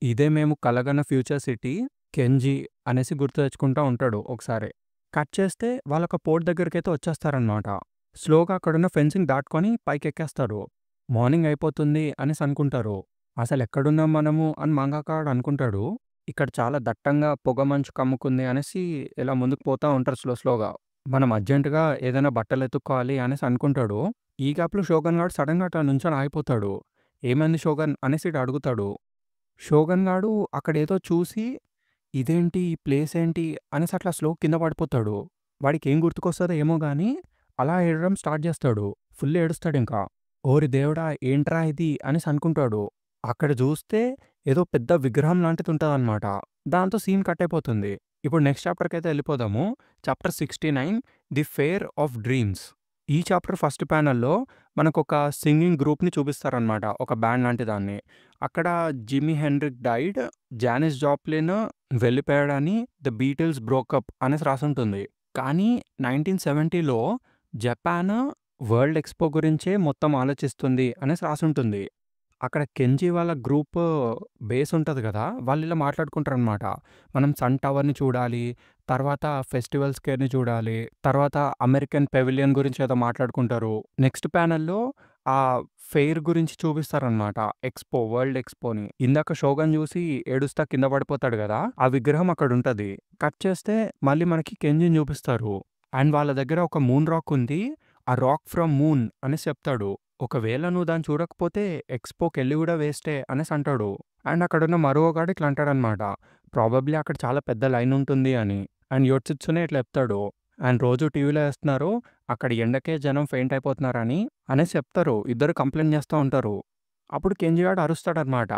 ఇదే మేము కలగన్న ఫ్యూచర్ సిటీ కెంజి అనేసి గుర్తు తెచ్చుకుంటా ఉంటాడు ఒకసారి. కట్ చేస్తే వాళ్ళొక పోర్ట్ దగ్గరికైతే వచ్చేస్తారనమాట. స్లోగా అక్కడున్న ఫెన్సింగ్ దాటుకొని పైకెక్కేస్తారు. మార్నింగ్ అయిపోతుంది అనేసి అనుకుంటారు. అసలెక్కడున్నాం మనము అని మంగాకాడు అనుకుంటాడు. ఇక్కడ చాలా దట్టంగా పొగమంచు కమ్ముకుంది అనేసి ఇలా ముందుకు పోతా ఉంటారు స్లోగా. మనం అర్జెంట్‌గా ఏదైనా బట్టలెతుక్కోవాలి అనేసి అనుకుంటాడు. ఈ గ్యాప్‌లో షోగన్ గాడు సడెన్‌గా అట్లా నుంచొని ఆగిపోతాడు. ఏమైంది షోగన్ అనేసి ఈడు అడుగుతాడు. షోగన్ గాడు అక్కడేదో చూసి, ఇదేంటి? ఈ ప్లేసేంటి? అనేసి అట్లా కింద పడిపోతాడు. వాడికేం గుర్తుకొస్తదో ఏమో గానీ, అలా ఏడవడం స్టార్ట్ జేస్తాడు. ఫుల్ ఏడుస్తాడింకా. ఓరి దేవుడా! ఏంట్రా ఇది అనేసి అనుకుంటాడు. అక్కడ జూస్తే ఏదో పెద్ద విగ్రహం లాంటిదుంటదనమాట. దాంతో సీన్ కట్ అయిపోతుంది. ఇప్పుడు నెక్స్ట్ చాప్టర్‌కైతే ఎళ్ళిపోదాము. Chapter 69 the fair of dreams. ఈ చాప్టర్ ఫస్ట్ ప్యానెల్‌లో మనకొక సింగింగ్ గ్రూప్‌ని చూపిస్తారనమాట. ఒక బ్యాండ్ లాంటి దాన్ని. అక్కడ Jimi Hendrix died, Janis Joplin వెళ్ళిపోయాడని, ద బీటిల్స్ బ్రోకప్ అనేసి రాసుంటుంది. కానీ 1970లో జపాన్ వరల్డ్ ఎక్స్‌పో గురించే మొత్తం ఆలోచిస్తుంది అనేసి రాసుంటుంది. అక్కడ కెంజీ వాళ్ళ గ్రూప్ బేస్ ఉంటది గదా! వాళ్ళిలా మాట్లాడుకుంటారనమాట. మనం సన్ టవర్‌ని చూడాలి, తర్వాత ఫెస్టివల్ స్క్వేర్‌ని చూడాలి, తర్వాత అమెరికన్ పెవిలియన్ గురించి ఏదో మాట్లాడుకుంటారు. నెక్స్ట్ ప్యానెల్‌లో ఆ ఫెయిర్ గురించి చూపిస్తారనమాట. Expo, world ఎక్స్‌పోని. ఇందాక 'షోగన్' జూసి ఏడుస్తా కింద పడిపోతాడు గదా! ఆ విగ్రహం అక్కడుంటది. కట్ చేస్తే మళ్ళీ మనకి కెంజిని జూపిస్తారు. అండ్ వాళ్ళ దగ్గర ఒక మూన్ రాక్ ఉంది. ఆ రాక్ ఫ్రమ్ మూన్ అనేసి చెప్తాడు. ఒకవేళ నువ్వు దాన్ని చూడకపోతే ఎక్స్‌పోకెళ్ళి గూడా వేస్టే అనేసంటాడు. అండ్ అక్కడున్న మరో గాడు ఇట్లా అంటాడనమాట. ప్రాబబ్లీ అక్కడ చాలా పెద్ద లైన్ ఉంటుంది అని. అండ్ యోట్సుత్సునే ఇట్లా చెప్తాడు. అండ్ రోజు టీవీలో ఏస్తున్నారు. అక్కడ ఎండకే జనం ఫెయింట్ అయిపోతున్నారని అనేసి చెప్తారు. ఇద్దరు కంప్లెయింట్ చేస్తా ఉంటారు. అప్పుడు కెంజి గాడు అరుస్తాడనమాట.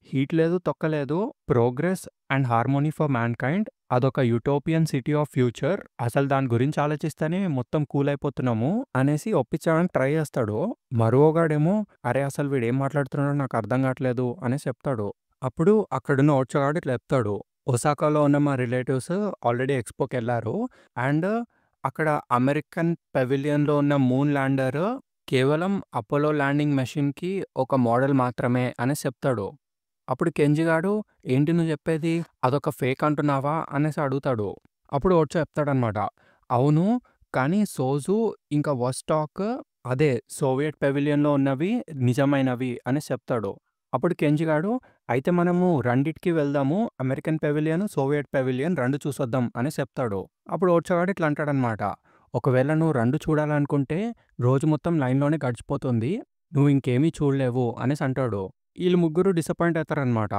హీట్ లేదు, తొక్కలేదు. Progress and harmony for mankind అదొక యూటోపియన్ సిటీ ఆఫ్ ఫ్యూచర్. అసలు దాని గురించి ఆలోచిస్తేనే మొత్తం కూల్ అయిపోతున్నాము అనేసి ఒప్పించడానికి ట్రై చేస్తాడు. మరోగాడేమో అరే! అసలు వీడేం మాట్లాడుతున్నాడో నాకు అర్థం కావట్లేదు అనేసి చెప్తాడు. అప్పుడు అక్కడున్న ఓడ్చగాడు ఇట్లా చెప్తాడు. ఒసాకాలో ఉన్న మా రిలేటివ్స్ ఆల్రెడీ ఎక్స్‌పోకెళ్లారు. అండ్ అక్కడ అమెరికన్ పెవిలియన్‌లో ఉన్న మూన్ ల్యాండర్ కేవలం అపోలో ల్యాండింగ్ మెషిన్‌కి ఒక మోడల్ మాత్రమే అనేసి చెప్తాడు. అప్పుడు కెంజి గాడు ఏంటి నువ్వు చెప్పేది? అదొక ఫేక్ అంటున్నావా? అనేసి అడుగుతాడు. అప్పుడు ఓడ్చో చెప్తాడనమాట. అవును. కానీ సోజు ఇంకా వొస్టాక్ అదే సోవియట్ పెవిలియన్‌లో ఉన్నవి నిజమైనవి అనేసి చెప్తాడు. అప్పుడు కెంజి గాడు అయితే మనము రెండిటికి వెళ్దాము. అమెరికన్ పెవిలియన్, సోవియట్ పెవిలియన్ 2 చూసొద్దాం అనేసి చెప్తాడు. అప్పుడు ఓడ్చో గాడు ఇట్లా అంటాడనమాట. ఒకవేళ నువ్వు 2 చూడాలనుకుంటే రోజు మొత్తం లైన్‌లోనే గడిచిపోతుంది. నువ్వు ఇంకేమీ చూడలేవు అనేసి అంటాడు. ఈళ్ళు ముగ్గురు డిసప్పాయింట్ అవుతారనమాట.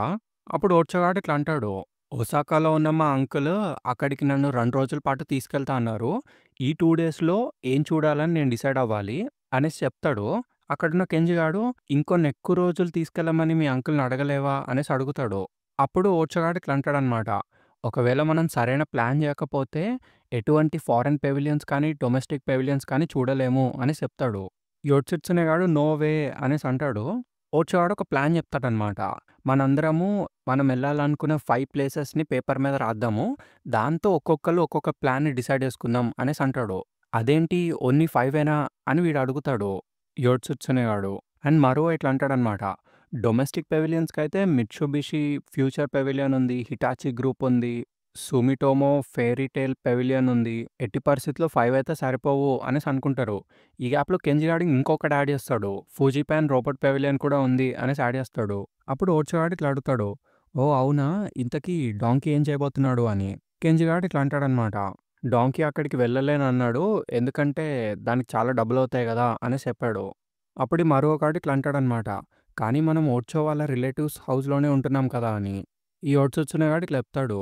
అప్పుడు ఓడ్చగాడు ఇట్లా అంటాడు. ఒసాకాలో ఉన్న మా అంకుల్ అక్కడికి నన్ను 2 రోజుల పాటు తీసుకెళ్తా అన్నారు. ఈ 2 డేస్‌లో ఏం చూడాలని నేను డిసైడ్ అవ్వాలి అనేసి చెప్తాడు. అక్కడున్న కెంజి గాడు ఇంకొన్ని ఎక్కువ రోజులు తీసుకెళ్ళమని మీ అంకుల్‌ని అడగలేవా అనేసి అడుగుతాడు. అప్పుడు ఓడ్చగాడు ఇట్లా అంటాడనమాట. ఒకవేళ మనం సరైన ప్లాన్ చేయకపోతే ఎటువంటి ఫారెన్ పెవిలియన్స్ కానీ, డొమెస్టిక్ పెవిలియన్స్ కానీ చూడలేము అనేసి చెప్తాడు. యోట్సుట్సునే గాడు నో వే అనేసి అంటాడు. ఓడ్చోగాడు ఒక ప్లాన్ చెప్తాడనమాట. మనందరము మనం ఎళ్ళాలనుకున్న 5 ప్లేసెస్‌ని పేపర్ మీద రాద్దాము. దాంతో ఒక్కొక్కళ్ళు ఒక్కొక్క ప్లాన్‌ని డిసైడ్ చేసుకుందాం అనేసి అంటాడు. అదేంటి ఓన్లీ 5ఏనా అని వీడు అడుగుతాడు. యోట్సుట్సునే గాడు. అండ్ మరో ఇట్లా అంటాడనమాట. డొమెస్టిక్ పెవిలియన్స్‌కైతే మిట్సుబిషి ఫ్యూచర్ పెవిలియన్ ఉంది. హిటాచి గ్రూప్ ఉంది. సుమిటోమో ఫెయిరీటేల్ పెవిలియన్ ఉంది. ఎట్టి పరిస్థితిలో 5 అయితే సరిపోవు అనేసి అనుకుంటారు. ఈ గ్యాప్‌లో కెంజి గాడు ఇంకొకటి యాడ్ చేస్తాడు. ఫూజీపాన్ రోబోట్ పెవిలియన్ కూడా ఉంది అనేసి యాడ్ చేస్తాడు. అప్పుడు ఓడ్చోగాడు ఇట్లా అడుగుతాడు. ఓహ్! అవునా? ఇంతకీ డాంకీ ఏం చేయబోతున్నాడు అని. కెంజి గాడు ఇట్లా అంటాడనమాట. డాంకీ అక్కడికి వెళ్ళలేనన్నాడు. ఎందుకంటే దానికి చాలా డబ్బులవుతాయి గదా! అనేసి చెప్పాడు. అప్పుడు ఈ మరొకడు ఇట్లా అంటాడనమాట. కానీ మనం ఓడ్చో వాళ్ళ రిలేటివ్స్ హౌస్‌లోనే ఉంటున్నాం కదా! అని. ఈ ఓడ్సొచ్చునే గాడు ఇట్లా చెప్తాడు.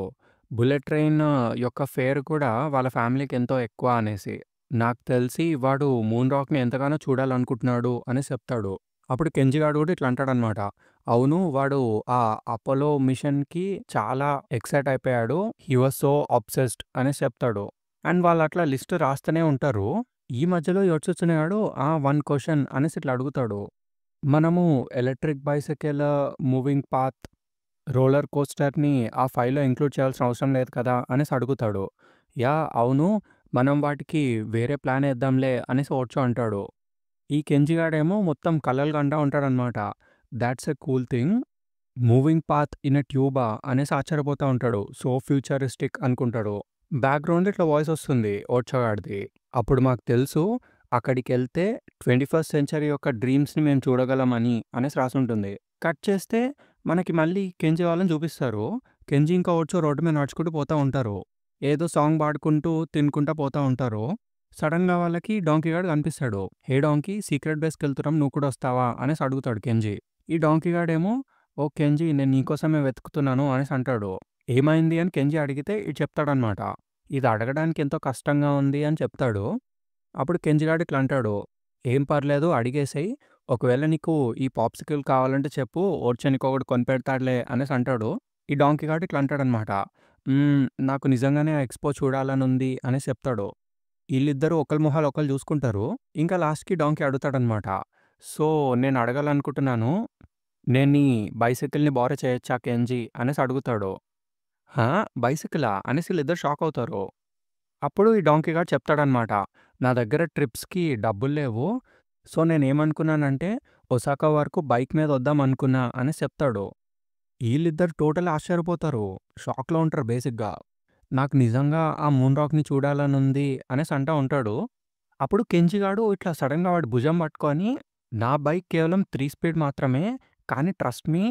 బుల్లెట్ ట్రైన్ యొక్క ఫేర్ కూడా వాళ్ళ ఫ్యామిలీకి ఎంతో ఎక్కువ అనేసి. నాకు తెలిసి వాడు మూన్ రాక్‌ని ఎంతగానో చూడాలనుకుంటున్నాడు అనేసి చెప్తాడు. అప్పుడు కెంజి గాడు కూడా ఇట్లా అంటాడనమాట. అవును. వాడు ఆ అపోలో మిషన్‌కి చాలా ఎక్సైట్ అయిపోయాడు. హి వాస్ సో అబ్సెస్డ్ అనేసి చెప్తాడు. అండ్ వాళ్ళు అట్లా లిస్ట్ రాస్తూనే ఉంటారు. ఈ మధ్యలో యోట్సుట్సునే గాడు 1 క్వెషన్ అనేసి ఇట్లా అడుగుతాడు. మనము electric bicycle, moving path, roller కోస్టర్‌ని ఆ ఫైల్‌లో ఇంక్లూడ్ చేయాల్సిన అవసరం లేదు కదా! అనేసి అడుగుతాడు. యాహ్! అవును. మనం వాటికి వేరే ప్లాన్ ఏద్దాంలే అనేసి ఓడ్చో అంటాడు. ఈ కెంజి గాడేమో మొత్తం కలలు కంటా ఉంటాడనమాట. That's a cool thing. Moving path in a ట్యూబా అనేసి ఆశ్చర్యపోతా ఉంటాడు. సో ఫ్యూచరిస్టిక్ అనుకుంటాడు. బ్యాక్‌గ్రౌండ్‌లో ఇట్లా వాయిస్ వస్తుంది ఓడ్చో గాడిది. అప్పుడు మాకు తెలుసు అక్కడికెళ్తే 21st సెంచరీ యొక్క డ్రీమ్స్‌ని మేము చూడగలమని అనేసి రాసుంటుంది. కట్ చేస్తే మనకి మళ్ళీ కెంజి వాళ్ళని చూపిస్తారు. కెంజి ఇంకా ఓడ్చో రోడ్డు మీద నడుచుకుంటూ పోతా ఉంటారు. ఏదో సాంగ్ పాడుకుంటూ, తినుకుంటా పోతా ఉంటారు. సడెన్‌గా వాళ్ళకి డాంకీ గాడు కనిపిస్తాడు. హే డాంకీ సీక్రెట్ బేస్‌కెళ్తున్నాం నువ్వు కూడా వస్తావా? అనేసి అడుగుతాడు కెంజి. ఈ డాంకీ గాడేమో ఓ కెంజీ నేను నీకోసమే వెతుకుతున్నాను అనేసి అంటాడు. ఏమైంది అని కెంజీ అడిగితే ఇది చెప్తాడనమాట. ఇది అడగడానికి ఎంతో కష్టంగా ఉంది అని చెప్తాడు. అప్పుడు కెంజి గాడు ఇట్లా అంటాడు. "ఏం పర్లేదు అడిగేసేయి. ఒకవేళ నీకు ఈ పాప్సికల్ కావాలంటే చెప్పు. ఓడ్చా నీకొకడు కొనిపెడతాడులే" అనేసి అంటాడు. ఈ డాంకీ గాడు ఇట్లా అంటాడనమాట. నాకు నిజంగానే ఆ ఎక్స్‌పో చూడాలనుంది అనేసి చెప్తాడు. ఈళ్ళిద్దరూ ఒకళ్ళ మొహాలు ఒకళ్ళు జూసుకుంటారు. ఇంకా లాస్ట్‌కి డాంకీ అడుగుతాడనమాట. "సో, నేను అడగాలనుకుంటున్నాను. నేను నీ బైసికల్‌ని బోరో చేయొచ్చా కెంజీ" అనేసి అడుగుతాడు. "హా! బైసికలా?" అనేసి ఈళ్ళిద్దరు షాక్ అవుతారు. అప్పుడు ఈ డాంకీ గాడు చెప్తాడనమాట. "నా దగ్గర ట్రిప్స్‌కి డబ్బులు లేవు. సో, నేనేమనుకున్నానంటే ఒసాకా వరకు బైక్ మీద వద్దామనుకున్నా" అనేసి చెప్తాడు. ఈళ్ళిద్దరు టోటల్ ఆశ్చర్యపోతారు. షాక్‌లో ఉంటారు బేసిక్‌గా. "నాకు నిజంగా ఆ మూన్ రాక్‌ని చూడాలనుంది" అనేసి అంటా ఉంటాడు. అప్పుడు కెంజీ గాడు ఇట్లా సడెన్‌గా వాడి భుజం పట్టుకొని, "నా బైక్ కేవలం 3 స్పీడ్ మాత్రమే. కానీ ట్రస్ట్ మీ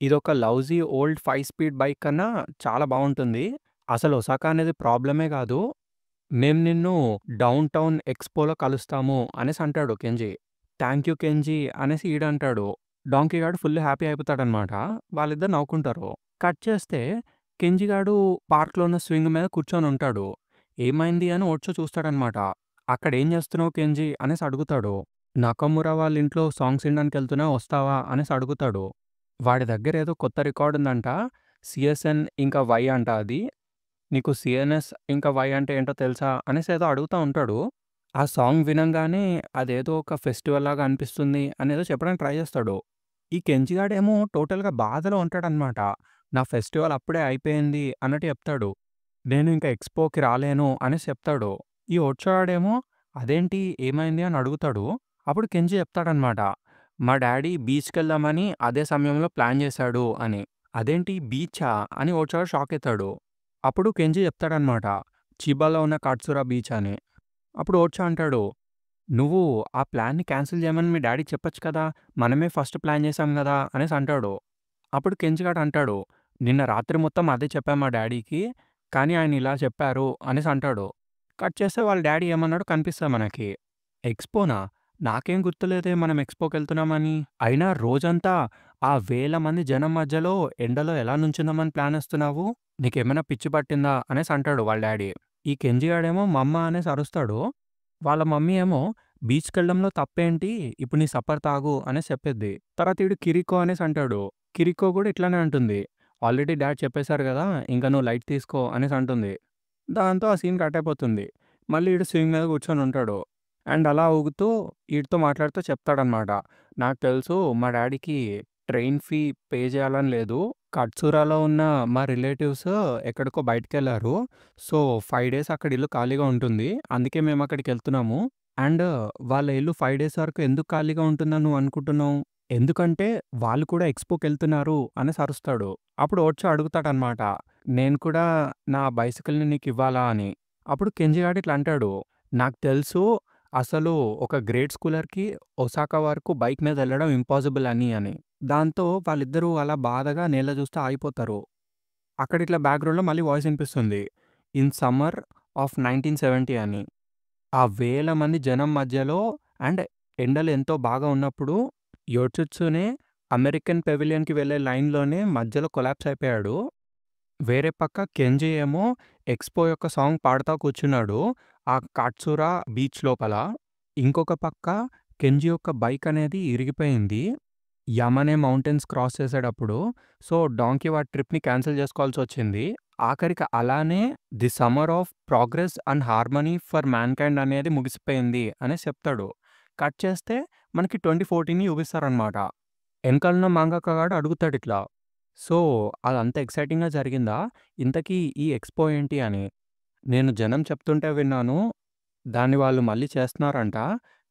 ఇదొక లౌజీ ఓల్డ్ 5 స్పీడ్ బైక్ కన్నా చాలా బావుంటుంది. అసలు ఒసాకా అనేది ప్రాబ్లమే గాదు. మేము నిన్ను డౌన్ టౌన్ ఎక్స్‌పోలో కలుస్తాము" అనేసి అంటాడు కెంజీ. "థాంక్ యూ కెంజీ" అనేసి ఈడంటాడు. డాంకీ గాడు ఫుల్ హ్యాపీ అయిపోతాడనమాట. వాళ్ళిద్దరు నవ్వుకుంటారు. కట్ చేస్తే కెంజీ గాడు పార్క్‌లో ఉన్న స్వింగ్ మీద కూర్చొనుంటాడు. ఏమైంది అని ఓడ్చో చూస్తాడనమాట. "అక్కడేం చేస్తున్నావు కెంజీ" అనేసి అడుగుతాడు. "నకమురా వాళ్ళ ఇంట్లో సాంగ్స్ ఇనడానికెళ్తున్నా వస్తావా" అనేసి అడుగుతాడు. వాడి దగ్గరేదో కొత్త రికార్డుందంట. సీఎస్ఎన్ ఇంకా వై అంట అది. "నీకు సీఎన్ఎస్ ఇంకా వై అంటే ఏంటో తెలుసా?" అనేసేదో అడుగుతా ఉంటాడు. ఆ సాంగ్ వినంగానే అదేదో ఒక ఫెస్టివల్ లాగా అనిపిస్తుంది అనేదో చెప్పడానికి ట్రై చేస్తాడు. ఈ కెంచి గాడేమో టోటల్‌గా బాధలో ఉంటాడనమాట. "నా ఫెస్టివల్ అప్పుడే అయిపోయింది" అన్నట్టు చెప్తాడు. "నేను ఇంక ఎక్స్‌పోకి రాలేను" అనేసి చెప్తాడు. ఈ ఓడ్చో గాడేమో "అదేంటి ఏమైంది" అని అడుగుతాడు. అప్పుడు కెంచి చెప్తాడనమాట. "మా డ్యాడీ బీచ్‌కెళ్దామని అదే సమయంలో ప్లాన్ చేశాడు" అని. "అదేంటి బీచా?" అని ఓడ్చో గాడు షాక్ అయితాడు. అప్పుడు కెంజీ చెప్తాడనమాట. "చిబాలో ఉన్న కట్సురా బీచ్" అని. అప్పుడు ఓడ్చా అంటాడు, "నువ్వు ఆ ప్లాన్‌ని క్యాన్సిల్ చేయమని మీ డ్యాడీకి చెప్పొచ్చు కదా! మనమే ఫస్ట్ ప్లాన్ చేశాం గదా!" అనేసి అంటాడు. అప్పుడు కెంచి గాడు అంటాడు, "నిన్న రాత్రి మొత్తం అదే చెప్పా మా డ్యాడీకి. కానీ ఆయన ఇలా చెప్పారు" అనేసి అంటాడు. కట్ చేస్తే వాళ్ళ డ్యాడీ ఏమన్నాడో కనిపిస్తది మనకి. "ఎక్స్‌పోనా? నాకేం గుర్తులేదే మనం ఎక్స్‌పోకెళ్తున్నామని. అయినా రోజంతా ఆ వేల మంది జనం మధ్యలో ఎండలో ఎలా నుంచుందామని ప్లానేస్తున్నావు? నీకేమైనా పిచ్చి పట్టిందా?" అనేసి అంటాడు వాళ్ళ డ్యాడీ. ఈ కెంజీ గాడేమో మమ్మ అనేసి అరుస్తాడు. వాళ్ళ మమ్మీ ఏమో "బీచ్‌కెళ్ళడంలో తప్పేంటి? ఇప్పుడు నీ సప్పర్ తాగు" అనేసి చెప్పిద్ది. తర్వాత ఈడు కిరికో అనేసి అంటాడు. కిరికో గూడా ఇట్లనే అంటుంది. "ఆల్రెడీ డ్యాడ్ చెప్పేసారు గదా! ఇంక నువ్వు లైట్ తీసుకో" అనేసి అంటుంది. దాంతో ఆ సీన్ కట్ అయిపోతుంది. మళ్ళీ ఈడు స్వింగ్ మీద కూర్చొనుంటాడు. అండ్ అలా ఊగుతూ ఈడితో మాట్లాడుతూ చెప్తాడనమాట. "నాకు తెలుసు మా డ్యాడీకి ట్రైన్ ఫీ పే చేయాలని లేదు. కట్సురాలో ఉన్న మా రిలేటివ్స్ ఎక్కడికో బయటికెళ్లారు. సో, 5 డేస్ అక్కడ ఇల్లు ఖాళీగా ఉంటుంది. అందుకే మేమక్కడికెళ్తున్నాము. అండ్ వాళ్ళ ఇల్లు 5 డేస్ వరకు ఎందుకు ఖాళీగా ఉంటుందని నువ్వు అనుకుంటున్నావు? ఎందుకంటే వాళ్ళు కూడా ఎక్స్‌పోకెళ్తున్నారు" అనేసి అరుస్తాడు. అప్పుడు ఓడ్చో అడుగుతాడనమాట. "నేను కూడా నా బైసికల్‌ని నీకివ్వాలా" అని. అప్పుడు కెంజీ గాడు ఇట్లా అంటాడు. "నాకు తెలుసు అసలు ఒక గ్రేడ్ స్కూలర్‌కి ఒసాకా వరకు బైక్ మీద ఎళ్ళడం ఇంపాసిబుల్ అని." దాంతో వాళ్ళిద్దరూ అలా బాధగా నేల చూస్తూ ఆగిపోతారు. అక్కడిట్లా బ్యాక్‌గ్రౌండ్‌లో మళ్ళీ వాయిస్ ఇనిపిస్తుంది. "ఇన్ సమ్మర్ ఆఫ్ 1970" అని. ఆ వేల మంది జనం మధ్యలో అండ్ ఎండలు ఎంతో బాగా ఉన్నప్పుడు యోషిట్సునే అమెరికన్ పెవిలియన్‌కి వెళ్ళే లైన్‌లోనే మధ్యలో కొలాప్స్ అయిపోయాడు. వేరే పక్క కెంజీ ఏమో ఎక్స్‌పో యొక్క సాంగ్ పాడుతా కూర్చున్నాడు. ఆ కట్సురా బీచ్ లోపల. ఇంకొక పక్క కెంజీ యొక్క బైక్ అనేది ఇరిగిపోయింది. యమనే మౌంటైన్స్ క్రాస్ చేసేటప్పుడు. సో, డాంకీ వాడి ట్రిప్‌ని క్యాన్సిల్ చేసుకోవాల్సొచ్చింది. ఆఖరికి అలానే 'the summer of progress and harmony for mankind' అనేది ముగిసిపోయింది అనేసి చెప్తాడు. కట్ చేస్తే మనకి 2014 చూపిస్తారనమాట. ఎనకాలున్న మాంగాకా గాడు అడుగుతాడిట్లా. "సో, అదంతా ఎక్సైటింగ్‌గా జరిగిందా? ఇంతకీ ఈ ఎక్స్‌పో ఏంటి" అని. "నేను జనం చెప్తుంటే విన్నాను. దాన్ని వాళ్ళు మళ్ళీ చేస్తున్నారంట.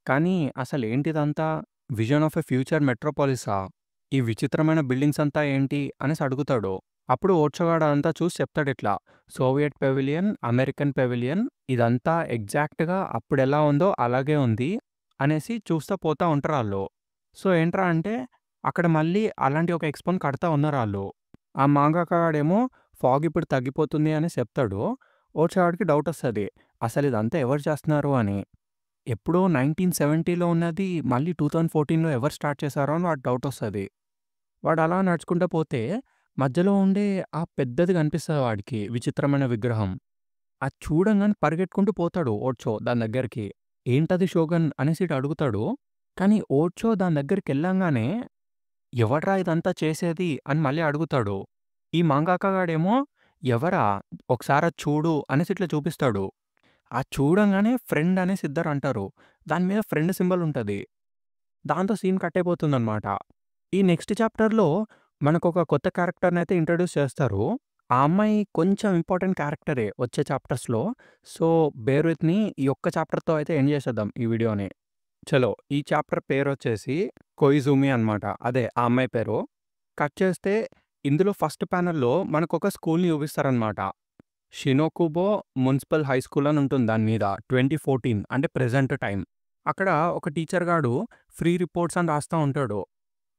కానీ అసలేంటిదంతా? విజన్ ఆఫ్ ఎ ఫ్యూచర్ మెట్రోపాలిసా? ఈ విచిత్రమైన బిల్డింగ్స్ అంతా ఏంటి" అనేసి అడుగుతాడు. అప్పుడు ఓర్చోగాడు అదంతా చూసి చెప్తాడిట్లా. "సోవియట్ పెవిలియన్, అమెరికన్ పెవిలియన్ ఇదంతా ఎగ్జాక్ట్‌గా అప్పుడెలా ఉందో అలాగే ఉంది" అనేసి చూస్తా పోతా ఉంటారాళ్ళు. సో, ఏంట్రా అంటే అక్కడ మళ్ళీ అలాంటి ఒక ఎక్స్‌పోని కడతా ఉన్నారాళ్ళు. ఆ మాంగాకా గాడేమో ఫాగ్ ఇప్పుడు తగ్గిపోతుంది అనేసి చెప్తాడు. ఓర్చోగాడికి డౌటొస్తది. అసలిదంతా ఎవరు చేస్తున్నారు అని. ఎప్పుడో 1970లో ఉన్నది మళ్ళీ 2014లో ఎవరు స్టార్ట్ చేశారో అని వాడికి డౌటొస్తది. వాడలా నడుచుకుంటా పోతే మధ్యలో ఉండే ఆ పెద్దది కనిపిస్తది వాడికి విచిత్రమైన విగ్రహం. అది చూడంగానే పరిగెట్టుకుంటూ పోతాడు ఓర్చో దాని దగ్గరికి. ఏంటది షోగన్ అనేసి ఇటు అడుగుతాడు. కానీ ఓర్చో దాని దగ్గరికెళ్ళంగానే ఎవడ్రా ఇదంతా చేసేది అని మళ్ళీ అడుగుతాడు. ఈ మంగాకా గాడేమో ఎవరా? ఒకసారి అది చూడు అనేసి ఇట్లా చూపిస్తాడు. అది చూడంగానే ఫ్రెండ్ అనేసి ఇద్దరంటారు. దాని మీద ఫ్రెండ్ సింబల్ ఉంటది. దాంతో సీన్ కట్ అయిపోతుందనమాట. ఈ నెక్స్ట్ చాప్టర్‌లో మనకొక కొత్త క్యారెక్టర్‌నైతే ఇంట్రొడ్యూస్ చేస్తారు. ఆ అమ్మాయి కొంచెం ఇంపార్టెంట్ క్యారెక్టరే వచ్చే చాప్టర్స్‌లో. So, bear with me. ఈ ఒక్క చాప్టర్‌తో అయితే ఎండ్ చేసేద్దాం ఈ వీడియోని. చలో ఈ చాప్టర్ పేరొచ్చేసి కొయిజూమి అనమాట. అదే ఆ అమ్మాయి పేరు. కట్ చేస్తే ఇందులో ఫస్ట్ ప్యానెల్‌లో మనకొక స్కూల్‌ని చూపిస్తారనమాట. షినోకుబో మున్సిపల్ హై స్కూల్ అని ఉంటుంది దాని మీద. 2014 అంటే ప్రెజెంట్ టైమ్. అక్కడ ఒక టీచర్ గాడు ఫ్రీ రిపోర్ట్స్ అని రాస్తా ఉంటాడు.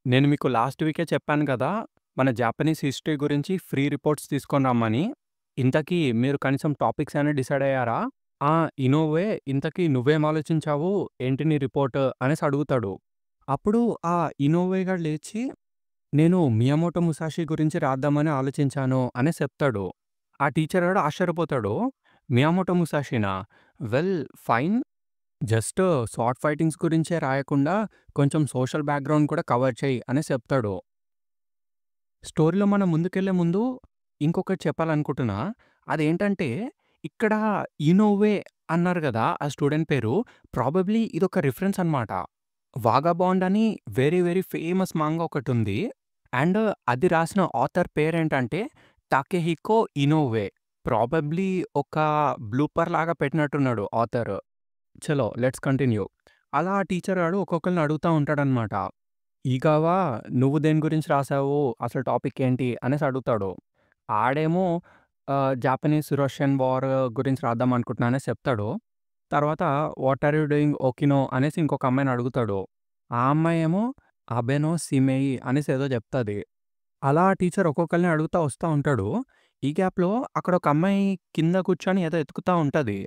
నేను మీకు లాస్ట్ వీకే చెప్పాను కదా! మన జాపనీస్ హిస్టరీ గురించి ఫ్రీ రిపోర్ట్స్ తీసుకొని రమ్మని. ఇంతకీ మీరు కనీసం టాపిక్స్ అయినా డిసైడ్ అయ్యారా? ఆ! ఇనోవే ఇంతకీ నువ్వేం ఆలోచించావు? ఏంటి నీ రిపోర్ట్ అనేసి అడుగుతాడు. అప్పుడు ఆ ఇనోవే గాడు లేచి, నేను మియామోటో ముసాషి గురించి రాద్దామని ఆలోచించాను అనేసి చెప్తాడు. ఆ టీచర్ గాడు ఆశ్చర్యపోతాడు. మియామోటో ముసాషినా? Well fine. Just sword fightings గురించే రాయకుండా కొంచెం సోషల్ బ్యాక్‌గ్రౌండ్ కూడా కవర్ చెయ్యి అనేసి చెప్తాడు. స్టోరీలో మనం ముందుకెళ్ళే ముందు ఇంకొకటి చెప్పాలనుకుంటున్నా. అదేంటంటే ఇక్కడ ఇనోవే అన్నారు గదా! ఆ స్టూడెంట్ పేరు. ప్రాబబ్లీ ఇదొక రిఫరెన్స్ అనమాట. 'వాగాబాండ్' అని వెరీ వెరీ ఫేమస్ మాంగా ఒకటుంది. అండ్ అది రాసిన ఆథర్ పేరేంటంటే టాకెహికో ఇనోవే. ప్రాబబ్లీ ఒక బ్లూపర్ లాగా పెట్టినట్టున్నాడు ఆథర్. చలో లెట్స్ కంటిన్యూ. అలా ఆ టీచర్ గాడు ఒక్కొక్కళ్ళని అడుగుతా ఉంటాడనమాట. "ఈగావా నువ్వు దేని గురించి రాసావు? అసలు టాపిక్ ఏంటి?" అనేసి అడుగుతాడు. ఆడేమో జాపనీస్ రష్యన్ వార్ గురించి రాద్దాం అనుకుంటున్నా అనేసి చెప్తాడు. తర్వాత వాట్ ఆర్ యూ డూయింగ్ ఓకినో అనేసి ఇంకొక అమ్మాయిని అడుగుతాడు. ఆ అమ్మాయేమో అబెనో సిమెయి అనేసి ఏదో చెప్తది. అలా టీచర్ ఒక్కొక్కళ్ళని అడుగుతా వస్తా ఉంటాడు. ఈ గ్యాప్‌లో అక్కడ ఒక అమ్మాయి కింద కూర్చొని ఏదో ఎతుకుతా ఉంటది.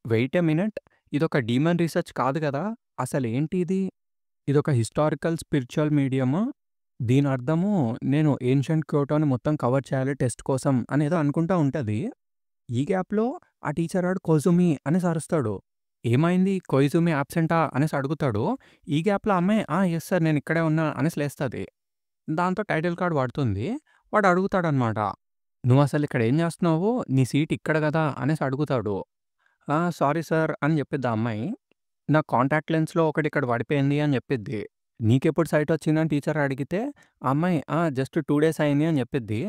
Wait a minute. ఇదొక డీమన్ రీసెర్చ్ కాదు గదా! అసలేంటి ఇది? ఇదొక హిస్టారికల్ స్పిరిచువల్ మీడియము. దీని అర్థము నేను ఏన్షియంట్ క్యోటోని మొత్తం కవర్ చేయాలి టెస్ట్ కోసం అనేదో అనుకుంటా ఉంటది. ఈ గ్యాప్‌లో ఆ టీచర్ గాడు కొజుమి అనేసి అరుస్తాడు. ఏమైంది? కొయిజుమి యాబ్సెంటా? అనేసి అడుగుతాడు. ఈ గ్యాప్‌లో ఆ అమ్మాయి యెస్ సార్ నేను ఇక్కడే ఉన్నా అనేసి లేస్తది. దాంతో టైటిల్ కార్డ్ పడుతుంది. వాడు అడుగుతాడనమాట. "నువ్వసలు ఇక్కడ ఏం చేస్తున్నావు? నీ సీట్ ఇక్కడ గదా!" అనేసి అడుగుతాడు. సారీ సార్ అని చెప్పిద్ది ఆ అమ్మాయి. నా కాంటాక్ట్ లెన్స్‌లో ఒకటి ఇక్కడ పడిపోయింది అని చెప్పిద్ది. నీకెప్పుడు సైట్ వచ్చిందని టీచర్ అడిగితే, ఆ అమ్మాయి జస్ట్ 2 డేస్ అయింది అని చెప్పిద్ది.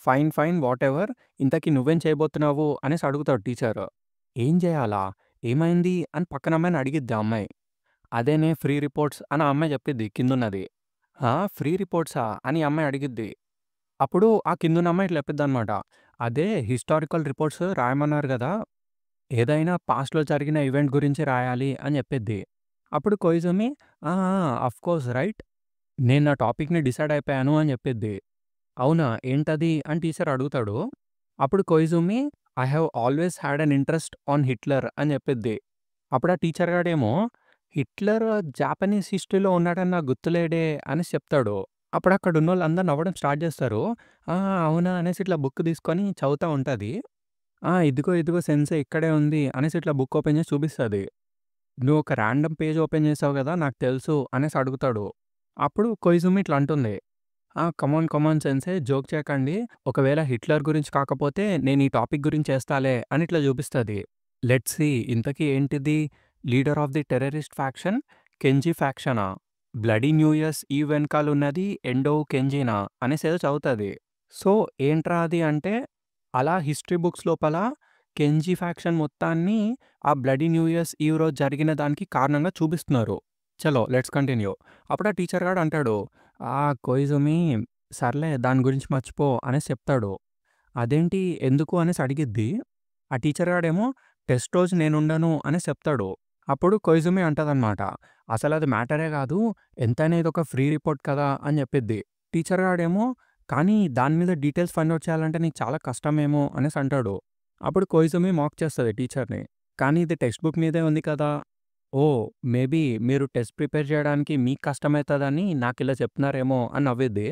Fine, fine whatever. ఇంతకీ నువ్వేం చేయబోతున్నావు అనేసి అడుగుతాడు టీచరు. ఏం చేయాలా? ఏమైంది? అని పక్కన అమ్మాయిని అడిగిద్ది ఆ అమ్మాయి. అదేనే ఫ్రీ రిపోర్ట్స్ అని ఆ అమ్మాయి చెప్పిద్ది కిందున్నది. ఫ్రీ రిపోర్ట్సా? అని ఈ అమ్మాయి అడిగిద్ది. అప్పుడు ఆ కిందున్న అమ్మాయి ఇట్లా చెప్పిద్దనమాట. అదే హిస్టారికల్ రిపోర్ట్స్ రాయమన్నారు గదా! ఏదైనా పాస్ట్‌లో జరిగిన ఈవెంట్ గురించి రాయాలి అని చెప్పిద్ది. అప్పుడు కొయిజుమి ఆ! Of course right. నేను నా టాపిక్‌ని డిసైడ్ అయిపోయాను అని చెప్పిద్ది. అవునా! ఏంటది? అని టీచర్ అడుగుతాడు. అప్పుడు Koizumi I have always had an interest on Hitler అని చెప్పిద్ది. అప్పుడు ఆ టీచర్ గాడేమో హిట్లర్ జాపనీస్ హిస్టరీలో ఉన్నాడని నాకు గుర్తులేడే అనేసి చెప్తాడు. అప్పుడు అక్కడున్నోళ్ళందరూ నవ్వడం స్టార్ట్ చేస్తారు. ఆ! అవునా! అనేసి ఇట్లా బుక్ తీసుకొని చదువుతా ఉంటది. ఇదిగో ఇదిగో సెన్సే ఇక్కడే ఉంది అనేసి ఇట్లా బుక్ ఓపెన్ చేసి చూపిస్తది. నువ్వు ఒక రాండమ్ పేజ్ ఓపెన్ చేసావు గదా! నాకు తెలుసు అనేసి అడుగుతాడు. అప్పుడు కొయిజుమి ఇట్లా అంటుంది. కమాన్ కమాన్ సెన్సే జోక్ చేయకండి. ఒకవేళ హిట్లర్ గురించి కాకపోతే నేను ఈ టాపిక్ గురించి చేస్తాలే అని ఇట్లా చూపిస్తది. లెట్స్ సీ ఇంతకీ ఏంటిది? Leader of the terrorist faction Kenji ఫ్యాక్షనా? బ్లడీ న్యూ ఇయర్స్ ఈవ్ వెనకాలున్నది ఎండో కెంజీనా అనేసేదో చదువుతది. సో, ఏంట్రా అది అంటే అలా హిస్టరీ బుక్స్ లోపల కెంజీ ఫ్యాక్షన్ మొత్తాన్ని ఆ బ్లడీ న్యూ ఇయర్స్ ఈవ్ రోజు జరిగిన దానికి కారణంగా చూపిస్తున్నారు. చలో లెట్స్ కంటిన్యూ. అప్పుడు ఆ టీచర్ గాడు అంటాడు, కొయిజుమి సర్లే దాని గురించి మర్చిపో అనేసి చెప్తాడు. అదేంటి? ఎందుకు? అనేసి అడిగిద్ది. ఆ టీచర్ గాడేమో టెస్ట్ రోజు నేనుండను అనేసి చెప్తాడు. అప్పుడు కొయిజుమి అంటదనమాట. అసలది మ్యాటరే గాదు. ఎంతైనా ఇదొక ఫ్రీ రిపోర్ట్ కదా! అని చెప్పిద్ది. టీచర్ గాడేమో కానీ దాని మీద డీటెయిల్స్ ఫైండ్ ఔట్ చేయాలంటే నీకు చాలా కష్టమేమో అనేసి అంటాడు. అప్పుడు కొయిజుమి మాక్ చేస్తది టీచర్‌ని. కానీ ఇది టెక్స్ట్ బుక్ మీదే ఉంది కదా! ఓహ్! మేబీ మీరు టెస్ట్ ప్రిపేర్ చేయడానికి మీకు కష్టమైతదని నాకిలా చెప్తున్నారేమో అని నవ్విద్ది.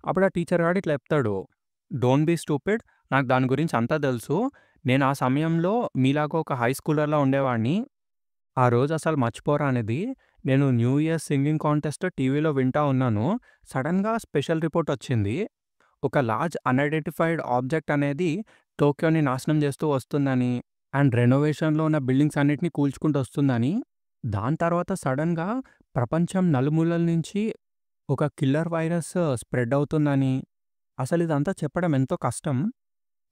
అప్పుడు ఆ టీచర్ గాడు ఇట్లా చెప్తాడు. Don't be stupid. నాకు దాని గురించి అంతా తెలుసు. నేను ఆ సమయంలో మీలాగా ఒక హై స్కూలర్‌లా ఉండేవాడిని. ఆ రోజు అసలు మర్చిపోరానిది. నేను న్యూ ఇయర్ సింగింగ్ కాంటెస్ట్ టీవీలో వింటా ఉన్నాను. సడెన్‌గా స్పెషల్ రిపోర్ట్ వచ్చింది. ఒక లార్జ్ అన్‌ఐడెంటిఫైడ్ ఆబ్జెక్ట్ అనేది టోక్యోని నాశనం చేస్తూ వస్తుందని, అండ్ రెనోవేషన్‌లో ఉన్న బిల్డింగ్స్ అన్నిటిని కూల్చుకుంటూ వస్తుందని, దాని తర్వాత సడెన్‌గా ప్రపంచం నలుమూలల నుంచి ఒక కిల్లర్ వైరస్ స్ప్రెడ్ అవుతుందని, అసలు ఇదంతా చెప్పడం ఎంతో కష్టం.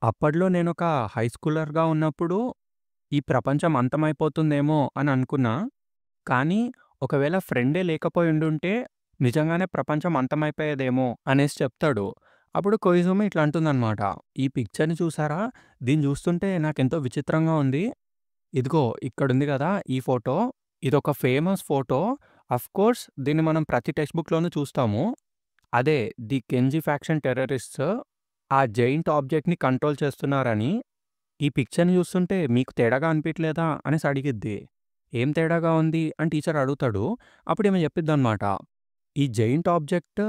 అప్పట్లో నేనొక హై స్కూలర్‌గా ఉన్నప్పుడు ఈ ప్రపంచం అంతమైపోతుందేమో అని అనుకున్నా. కానీ ఒకవేళ ఫ్రెండే లేకపోయుండుంటే నిజంగానే ప్రపంచం అంతమైపోయేదేమో అనేసి చెప్తాడు. అప్పుడు కొయిజుమి ఇట్లా అంటుందనమాట. "ఈ పిక్చర్‌ని చూసారా? దీన్ని చూస్తుంటే నాకెంతో విచిత్రంగా ఉంది. ఇదిగో ఇక్కడుంది గదా! ఈ ఫోటో. ఇదొక ఫేమస్ ఫోటో. ఆఫ్‌కోర్స్ దీన్ని మనం ప్రతి టెక్స్ట్ బుక్‌లోనూ చూస్తాము. అదే ది కెంజీ ఫ్యాక్షన్ టెర్రరిస్ట్స్ ఆ జెయింట్ ఆబ్జెక్ట్‌ని కంట్రోల్ చేస్తున్నారని. ఈ పిక్చర్‌ని చూస్తుంటే మీకు తేడాగా అనిపియట్లేదా?" అనేసి అడిగిద్ది. "ఏం తేడాగా ఉంది?" అని టీచర్ అడుగుతాడు. అప్పుడు ఈమె చెప్పిద్దనమాట. "ఈ జెయింట్ ఆబ్జెక్ట్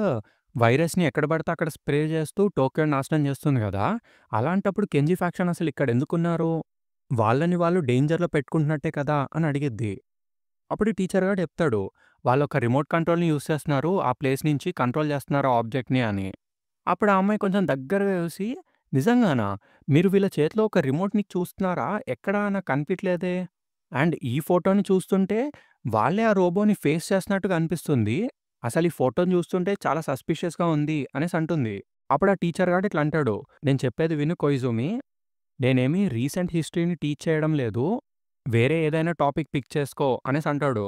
వైరస్‌ని ఎక్కడ పడితే అక్కడ స్ప్రే చేస్తూ టోక్యోని నాశనం చేస్తుంది గదా! అలాంటప్పుడు కెంజీ ఫ్యాక్షన్ అసలు ఇక్కడ ఎందుకున్నారు? వాళ్ళని వాళ్ళు డేంజర్‌లో పెట్టుకుంటున్నట్టే కదా!" అని అడిగిద్ది. అప్పుడు ఈ టీచర్ గాడు చెప్తాడు. "వాళ్ళొక రిమోట్ కంట్రోల్‌ని యూజ్ చేస్తున్నారు. ఆ ప్లేస్ నుంచి కంట్రోల్ చేస్తున్నారు ఆ ఆబ్జెక్ట్‌ని" అని. అప్పుడు ఆ అమ్మాయి కొంచెం దగ్గరగా చూసి, "నిజంగానా? మీరు వీళ్ళ చేతిలో ఒక రిమోట్‌ని చూస్తున్నారా? ఎక్కడా నాకు కనిపియట్లేదే. అండ్ ఈ ఫోటోని చూస్తుంటే వాళ్ళే ఆ రోబోని ఫేస్ చేస్తున్నట్టుగా అనిపిస్తుంది. అసలు ఈ ఫోటోని చూస్తుంటే చాలా సస్పిషియస్‌గా ఉంది" అనేసి అంటుంది. అప్పుడు ఆ టీచర్ గాడు ఇట్లా అంటాడు. "నేను చెప్పేది విను కొయిజుమి. నేనేమి రీసెంట్ హిస్టరీని టీచ్ చేయడం లేదు. వేరే ఏదైనా టాపిక్ పిక్ చేసుకో" అనేసి అంటాడు.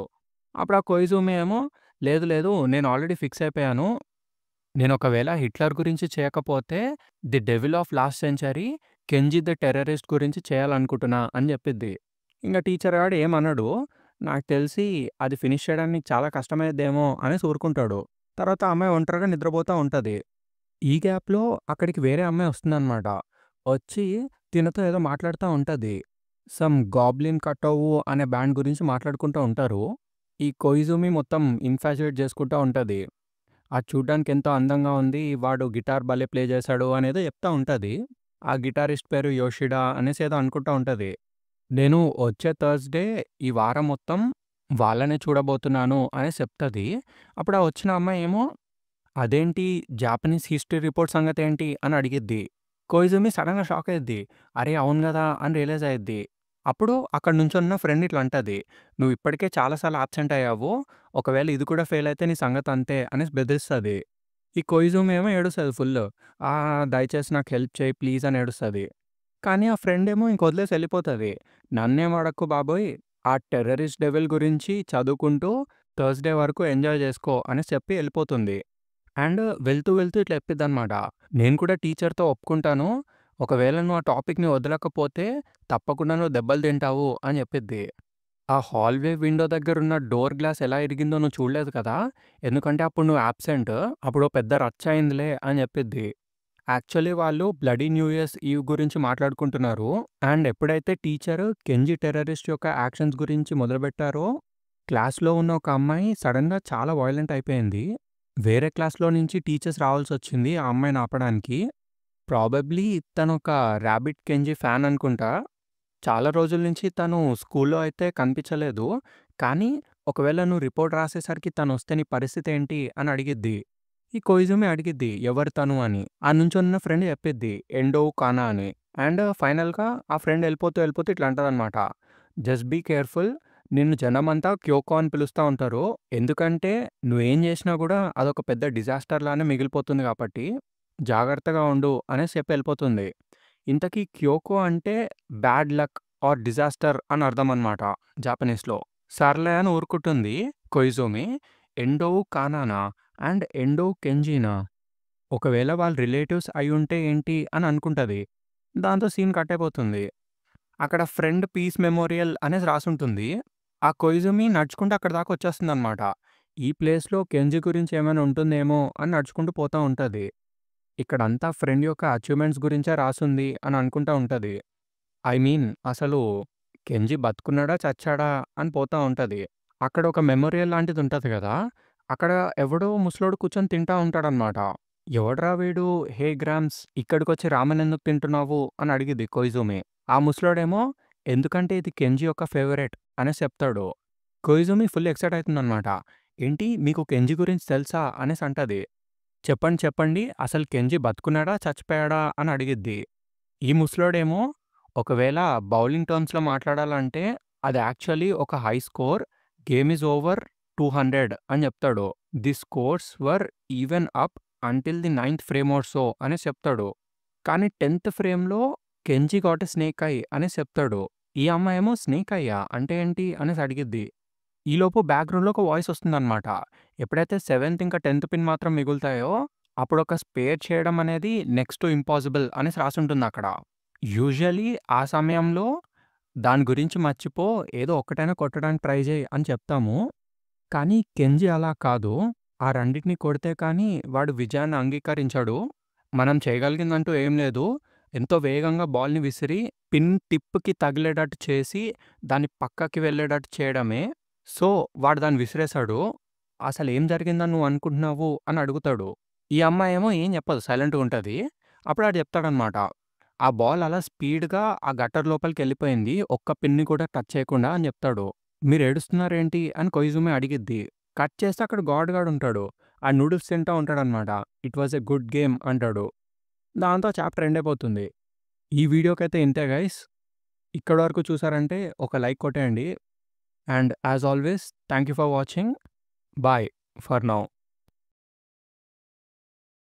అప్పుడు ఆ కొయిజుమి ఏమో, "లేదు లేదు నేను ఆల్రెడీ ఫిక్స్ అయిపోయాను. నేనొకవేళ హిట్లర్ గురించి చేయకపోతే, 'the devil of last century' 'Kenji the terrorist' గురించి చేయాలనుకుంటున్నా అని జెప్పిద్ది. ఇంగ టీచర్ గాడు ఏమనడు. నాకు తెలిసి అది ఫినిష్ చేయడానికి నీకు చాలా కష్టమైద్దేమో అనేసి ఊరుకుంటాడు. తర్వాత ఆ అమ్మాయి ఒంటరిగా నిద్రపోతా ఉంటది. ఈ గ్యాప్‌లో అక్కడికి వేరే అమ్మాయి వస్తుందనమాట. వచ్చి తినతో ఏదో మాట్లాడుతా ఉంటది. సమ్ గాబ్లిన్ కటోవు అనే బ్యాండ్ గురించి మాట్లాడుకుంటా ఉంటారు. ఈ కొయిజుమి మొత్తం ఇన్ఫాచ్యుయేట్ జేసుకుంటా ఉంటది. అది చూడ్డానికి ఎంతో అందంగా ఉంది. వాడు గిటార్ భలే ప్లే చేశాడు అనేదో చెప్తా ఉంటది. ఆ గిటారిస్ట్ పేరు యోషిడా అనేసి ఏదో అనుకుంటా ఉంటది. నేను వచ్చే థర్స్‌డే ఈ వారం మొత్తం వాళ్ళనే చూడబోతున్నాను అనేసి చెప్తది. అప్పుడు ఆ వచ్చిన అమ్మాయి ఏమో, "అదేంటి జాపనీస్ హిస్టరీ రిపోర్ట్ సంగతేంటి?" అని అడిగిద్ది. కోయిజుమి సడెన్‌గా షాక్ అయిద్ది. అరే! అవును గదా! అని రియలైజ్ అయ్యిద్ది. అప్పుడు అక్కడ నుంచున్న ఫ్రెండ్ ఇట్లా అంటది. "నువ్వు ఇప్పటికే చాలా సార్లు అబ్సెంట్ అయ్యావు. ఒకవేళ ఇది కూడా ఫెయిల్ అయితే నీ సంగతంతే" అనేసి బెదిరిస్తది. ఈ కొయిజుమి ఏమో ఏడుస్తది ఫుల్లు. దయచేసి నాకు హెల్ప్ చెయ్యి ప్లీజ్ అని ఏడుస్తది. కానీ ఆ ఫ్రెండేమో ఇంక వదిలేసి ఎళ్ళిపోతది. "నన్నేం అడక్కు బాబోయ్! ఆ టెర్రరిస్ట్ డెవిల్ గురించి చదువుకుంటూ థర్స్‌డే వరకు ఎంజాయ్ జేసుకో" అనేసి చెప్పి ఎళ్ళిపోతుంది. అండ్ వెళ్తూ వెళ్తూ ఇట్లా చెప్పిద్దనమాట. "నేను కూడా టీచర్‌తో ఒప్పుకుంటాను. ఒకవేళ నువ్వు ఆ టాపిక్‌ని వదలకపోతే తప్పకుండా నువ్వు దెబ్బలు తింటావు" అని చెప్పిద్ది. ఆ హాల్‌వే విండో దగ్గరున్న డోర్ గ్లాస్ ఎలా ఇరిగిందో నువ్వు చూడలేదు కదా! ఎందుకంటే అప్పుడు నువ్వు యాబ్సెంట్. అప్పుడో పెద్ద రచ్చ అయిందిలే అని చెప్పిద్ది. యాక్చువల్లీ వాళ్ళు బ్లడీ న్యూ ఇయర్స్ ఈవ్ గురించి మాట్లాడుకుంటున్నారు. అండ్ ఎప్పుడైతే టీచరు కెంజీ టెర్రరిస్ట్ యొక్క యాక్షన్స్ గురించి మొదలుపెట్టారో, క్లాస్‌లో ఉన్న ఒక అమ్మాయి సడెన్‌గా చాలా వయలెంట్ అయిపోయింది. వేరే క్లాస్‌లో నుంచి టీచర్స్ రావాల్సొచ్చింది ఆ అమ్మాయిని ఆపడానికి. ప్రాబబ్లీ తనొక రాబిట్ కెంజీ ఫ్యాన్ అనుకుంటా. చాలా రోజుల నుంచి తను స్కూల్లో అయితే కనిపించలేదు. కానీ ఒకవేళ నువ్వు రిపోర్ట్ రాసేసరికి తనొస్తే నీ పరిస్థితేంటి అని అడిగిద్ది. ఈ కొయిజుమి అడిగిద్ది ఎవరు తను అని. ఆ నుంచొనున్న ఫ్రెండ్ చెప్పిద్ది ఎండో కానా అని. అండ్ ఫైనల్‌గా ఆ ఫ్రెండ్ ఎళ్ళిపోతూ ఎళ్ళిపోతూ ఇట్లా అంటదనమాట. Just be careful. నిన్ను జనమంతా క్యోకో అని పిలుస్తా ఉంటారు. ఎందుకంటే నువ్వేం చేసినా గూడా అదొక పెద్ద డిజాస్టర్ లానే మిగిలిపోతుంది కాబట్టి జాగ్రత్తగా ఉండు అనేసి చెప్పి ఎళ్ళిపోతుంది. ఇంతకీ క్యోకో అంటే బ్యాడ్ లక్ ఆర్ డిజాస్టర్ అని అర్థమనమాట జాపనీస్‌లో. సర్లే అని ఊరుకుంటుంది కొయిజుమి. ఎండో కానానా అండ్ ఎండో కెంజీనా? ఒకవేళ వాళ్ళ రిలేటివ్స్ అయ్యుంటే ఏంటి అని అనుకుంటది. దాంతో సీన్ కట్ అయిపోతుంది. అక్కడ ఫ్రెండ్ పీస్ మెమోరియల్ అనేసి రాసుంటుంది. ఆ కొయిజుమి నడుచుకుంటూ అక్కడి దాకా వచ్చేస్తుందనమాట. ఈ ప్లేస్‌లో కెంజీ గురించి ఏమైనా ఉంటుందేమో అని నడుచుకుంటూ పోతా ఉంటది. ఇక్కడంతా ఫ్రెండ్ యొక్క అచీవ్‌మెంట్స్ గురించే రాసుంది అని అనుకుంటా ఉంటది. ఐ మీన్ అసలు 'కెంజీ' బతికున్నాడా? చచ్చాడా? అని పోతా ఉంటది. అక్కడ ఒక మెమోరియల్ లాంటిదుంటది గదా! అక్కడ ఎవడో ముసలోడు కూర్చొని తింటా ఉంటాడనమాట. ఎవడ్రా వీడు? "హే గ్రామ్స్ ఇక్కడికొచ్చి రామెన్ ఎందుకు తింటున్నావు?" అని అడిగిద్ది కొయిజుమి. ఆ ముసలోడేమో ఎందుకంటే ఇది కెంజీ యొక్క ఫేవరెట్ అనేసి చెప్తాడు. కొయిజుమి ఫుల్ ఎక్సైట్ అయితుందనమాట. ఏంటి మీకు కెంజీ గురించి తెలుసా అనేసి అంటది. చెప్పండి చెప్పండి అసలు కెంజీ బతికున్నాడా? చచ్చిపోయాడా? అని అడిగిద్ది. ఈ ముసలోడేమో ఒకవేళ బౌలింగ్ టర్మ్స్‌లో మాట్లాడాలంటే అది యాక్చువల్లీ ఒక high score. Game is over 200 అని చెప్తాడు. The scores were even up until the ninth frame are so అనేసి చెప్తాడు. కానీ 10థ్ ఫ్రేమ్‌లో కెంజీ గాట్ ఎ స్నేక్ ఐ అనేసి చెప్తాడు. ఈ అమ్మాయేమో స్నేక్ ఐయా? అంటే ఏంటి? అనేసి అడిగిద్ది. ఈలోపు బ్యాక్‌గ్రౌండ్‌లో ఒక వాయిస్ వస్తుందనమాట. ఎప్పుడైతే 7థ్ ఇంకా 10థ్ పిన్ మాత్రం మిగులుతాయో అప్పుడొక స్పేర్ చేయడం అనేది నెక్స్ట్ టు ఇంపాసిబుల్ అనేసి రాసుంటుందక్కడ. యూజువల్లీ ఆ సమయంలో దాని గురించి మర్చిపో, ఏదో ఒక్కటైనా కొట్టడానికి ట్రై చేయి అని చెప్తాము. కానీ కెంజీ అలా కాదు. ఆ రెండిటిని కొడితే కానీ వాడు విజయాన్ని అంగీకరించడు. మనం చేయగలిగిందంటూ ఏం లేదు. ఎంతో వేగంగా బాల్‌ని విసిరి పిన్ టిప్‌కి తగిలేటట్టు చేసి దాన్ని పక్కకి వెళ్ళేటట్టు చేయడమే. సో, వాడు దాన్ని విసిరేసాడు. "అసలేం జరిగిందని నువ్వు అనుకుంటున్నావు?" అని అడుగుతాడు. ఈ అమ్మాయేమో ఏం చెప్పదు సైలెంట్‌గుంటది. అప్పుడు ఆడు చెప్తాడనమాట. "ఆ బాల్ అలా స్పీడ్‌గా ఆ గట్టర్ లోపలికెళ్ళిపోయింది. ఒక్క పిన్‌ని కూడా టచ్ చేయకుండా" అని చెప్తాడు. "మీరేడుస్తున్నారేంటి?" అని కొయిజుమి అడిగిద్ది. కట్ చేస్తే అక్కడ గాడుంటాడు. ఆ నూడిల్స్ తింటా ఉంటాడనమాట. "It was a good game" అంటాడు. దాంతో చాప్టర్ ఎండ్ అయిపోతుంది. ఈ వీడియోకైతే ఇంతే గైస్. ఇక్కడి వరకు చూసారంటే ఒక లైక్ కొట్టేయండి. And as always thank you for watching. Bye for now.